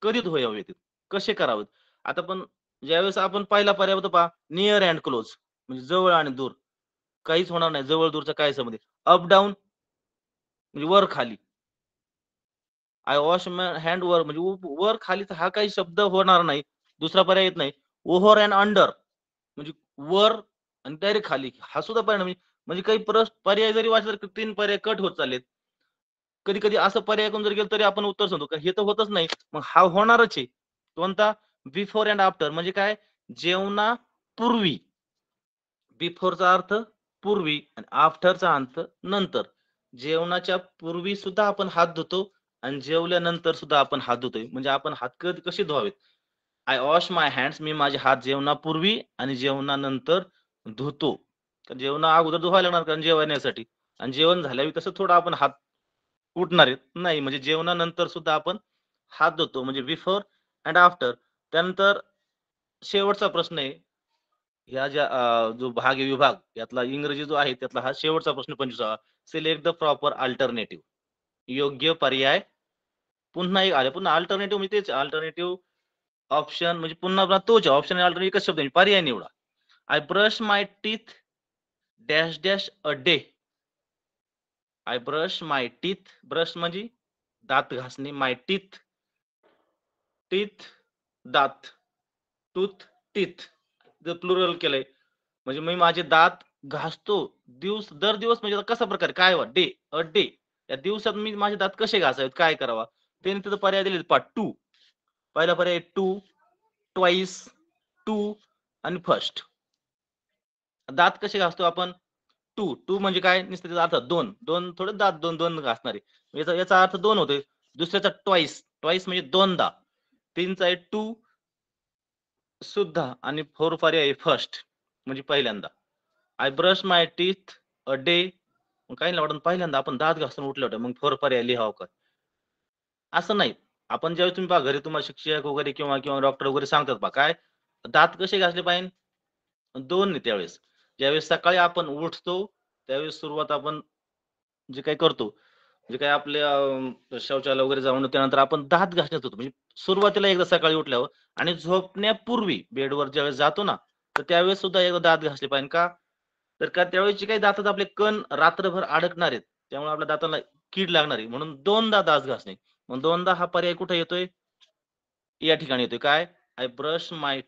कधी धुवावे, कसे करावेत. आता पण ज्यावेळेस आपण पहिला पर्याय होतो पहा, नियर अँड क्लोज, म्हणजे जवळ आणि दूर, काहीच होणार नाही, जवळ दूरचा काय संबंध. अप डाऊन म्हणजे वर खाली, आय वॉश माय हँड वर म्हणजे वर खाली, हा काही शब्द होणार नाही, दुसरा पर्याय येत नाही. ओव्हर अँड अंडर म्हणजे वर आणि डायरेक्ट खाली, हा सुद्धा पर्याय नाही. म्हणजे काही पर्याय जरी वाचले तर 3 पर्याय कट होत चाललेत. कधी कधी असं पर्याय करून जर गेलं तरी आपण उत्तर सांगतो हे तर होतच नाही, मग हा होणारच आहे. कोणता, बिफोर अँड आफ्टर म्हणजे काय, जेवणापूर्वी. बिफोरचा अर्थ पूर्वी आणि आफ्टरचा अर्थ नंतर. जेवणाच्या पूर्वी सुद्धा आपण हात धुतो आणि जेवल्यानंतर सुद्धा आपण हात धुतोय. म्हणजे आपण हात कसे धुवावेत, आय वॉश माय हँड्स, मी माझे हात जेवणापूर्वी आणि जेवणानंतर धुतो. तर जेवणा अगोदर धुवायला लागणार कारण जेवण्यासाठी, आणि जेवण झाल्यावर तसं थोडं आपण हात उठणार आहेत नाही, म्हणजे जेवणानंतर सुद्धा आपण हात धुतो, म्हणजे बिफोर अँड आफ्टर. त्यानंतर शेवटचा प्रश्न आहे, ह्या ज्या जो भाग आहे विभाग यातला इंग्रजी जो आहे त्यातला हा शेवटचा प्रश्न 25वा. सिलेक्ट द प्रॉपर अल्टरनेटिव्ह, योग्य पर्याय. पुन्हा एक आले, पुन्हा अल्टरनेटिव्ह म्हणजे तेच अल्टरनेटिव्ह ऑप्शन, म्हणजे पुन्हा तोच ऑप्शन अल्टरनेटिव्ह एकच शब्द आहे, पर्याय निवडा. I brush my teeth dash dash a day. I brush my teeth, brush म्हणजे दात घासणे, माय टीथ, टीथ दात, टूथ टीथ, जर प्लुरल केलंय म्हणजे मी माझे दात घासतो दर दिवस, म्हणजे आता कसा प्रकार काय डे अ डे, या दिवसात मी माझे दात कसे घासावेत, काय करावा. त्याने तिथं पर्याय दिले पा टू. पहिला पर्याय टू, ट्वाईस, टू आणि फर्स्ट. दात कसे घासतो आपण, टू टू म्हणजे काय, नुसतं त्याचा अर्थ दोन, दोन थोडे दात दोन दोन घासणारे, याचा अर्थ दोन होतोय. दुसऱ्याचा ट्वाईस, ट्वाईस म्हणजे दोनदा. तीनचा आहे टू सुद्धा, आणि फोर पर्याय फर्स्ट म्हणजे पहिल्यांदा. I brush my teeth a day, काही वाटत पहिल्यांदा आपण दात घासून उठलं होतं, मग फोर पर्याय लिहावं का, असं नाही. आपण ज्यावेळेस तुम्ही पहा घरी तुम्हाला शिक्षक वगैरे किंवा किंवा डॉक्टर वगैरे सांगतात पहा काय, दात कसे घासले पाहिजे, दोन नाही. त्यावेळेस ज्यावेळेस सकाळी आपण उठतो त्यावेळेस सुरुवात आपण जे काही करतो, जे काही आपल्या शौचालय वगैरे जाऊन त्यानंतर आपण दात घासण्यात होतो, म्हणजे सुरुवातीला एकदा सकाळी उठल्यावर आणि झोपण्यापूर्वी बेडवर ज्यावेळेस जातो ना, तर त्यावेळेस सुद्धा एकदा दात घासले पाहिजे का, तर का त्यावेळेस काही दातात आपले कण रात्रभर अडकणार आहेत, त्यामुळे आपल्या दाताला कीड लागणार आहे, म्हणून दोनदा दात घासणे. मग दोनदा हा पर्याय कुठे येतोय, या ठिकाणी येतोय काय, I brush my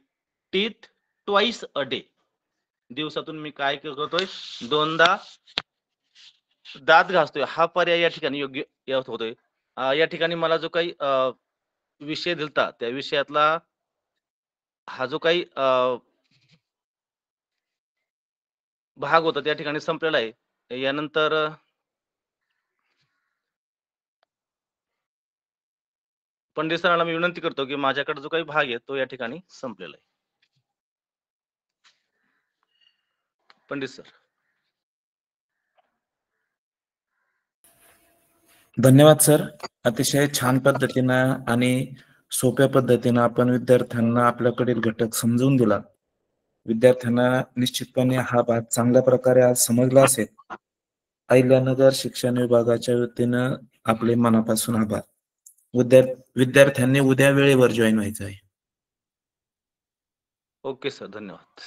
teeth twice a day. दिवसातून मी काय करतोय, दोनदा दात घासतोय, हा पर्याय या ठिकाणी योग्य होतोय. या ठिकाणी मला जो काही विषय दिलता त्या विषयातला हा जो काही भाग होता त्या ठिकाणी संपलेला आहे. यानंतर पंडित सरांना मी विनंती करतो की माझ्याकडे जो काही भाग आहे तो या ठिकाणी संपलेला आहे. पंडित सर. धन्यवाद सर. अतिशय छान पद्धतीनं आणि सोप्या पद्धतीनं आपण विद्यार्थ्यांना आपल्याकडील घटक समजून दिला. विद्यार्थ्यांना निश्चितपणे हा भाग चांगल्या प्रकारे आज समजला असेल. अहिल्यानगर शिक्षण विभागाच्या वतीनं आपले मनापासून आभार. विद्यार्थ्यांनी उद्या वेळेवर जॉईन व्हायचं आहे. ओके सर, धन्यवाद.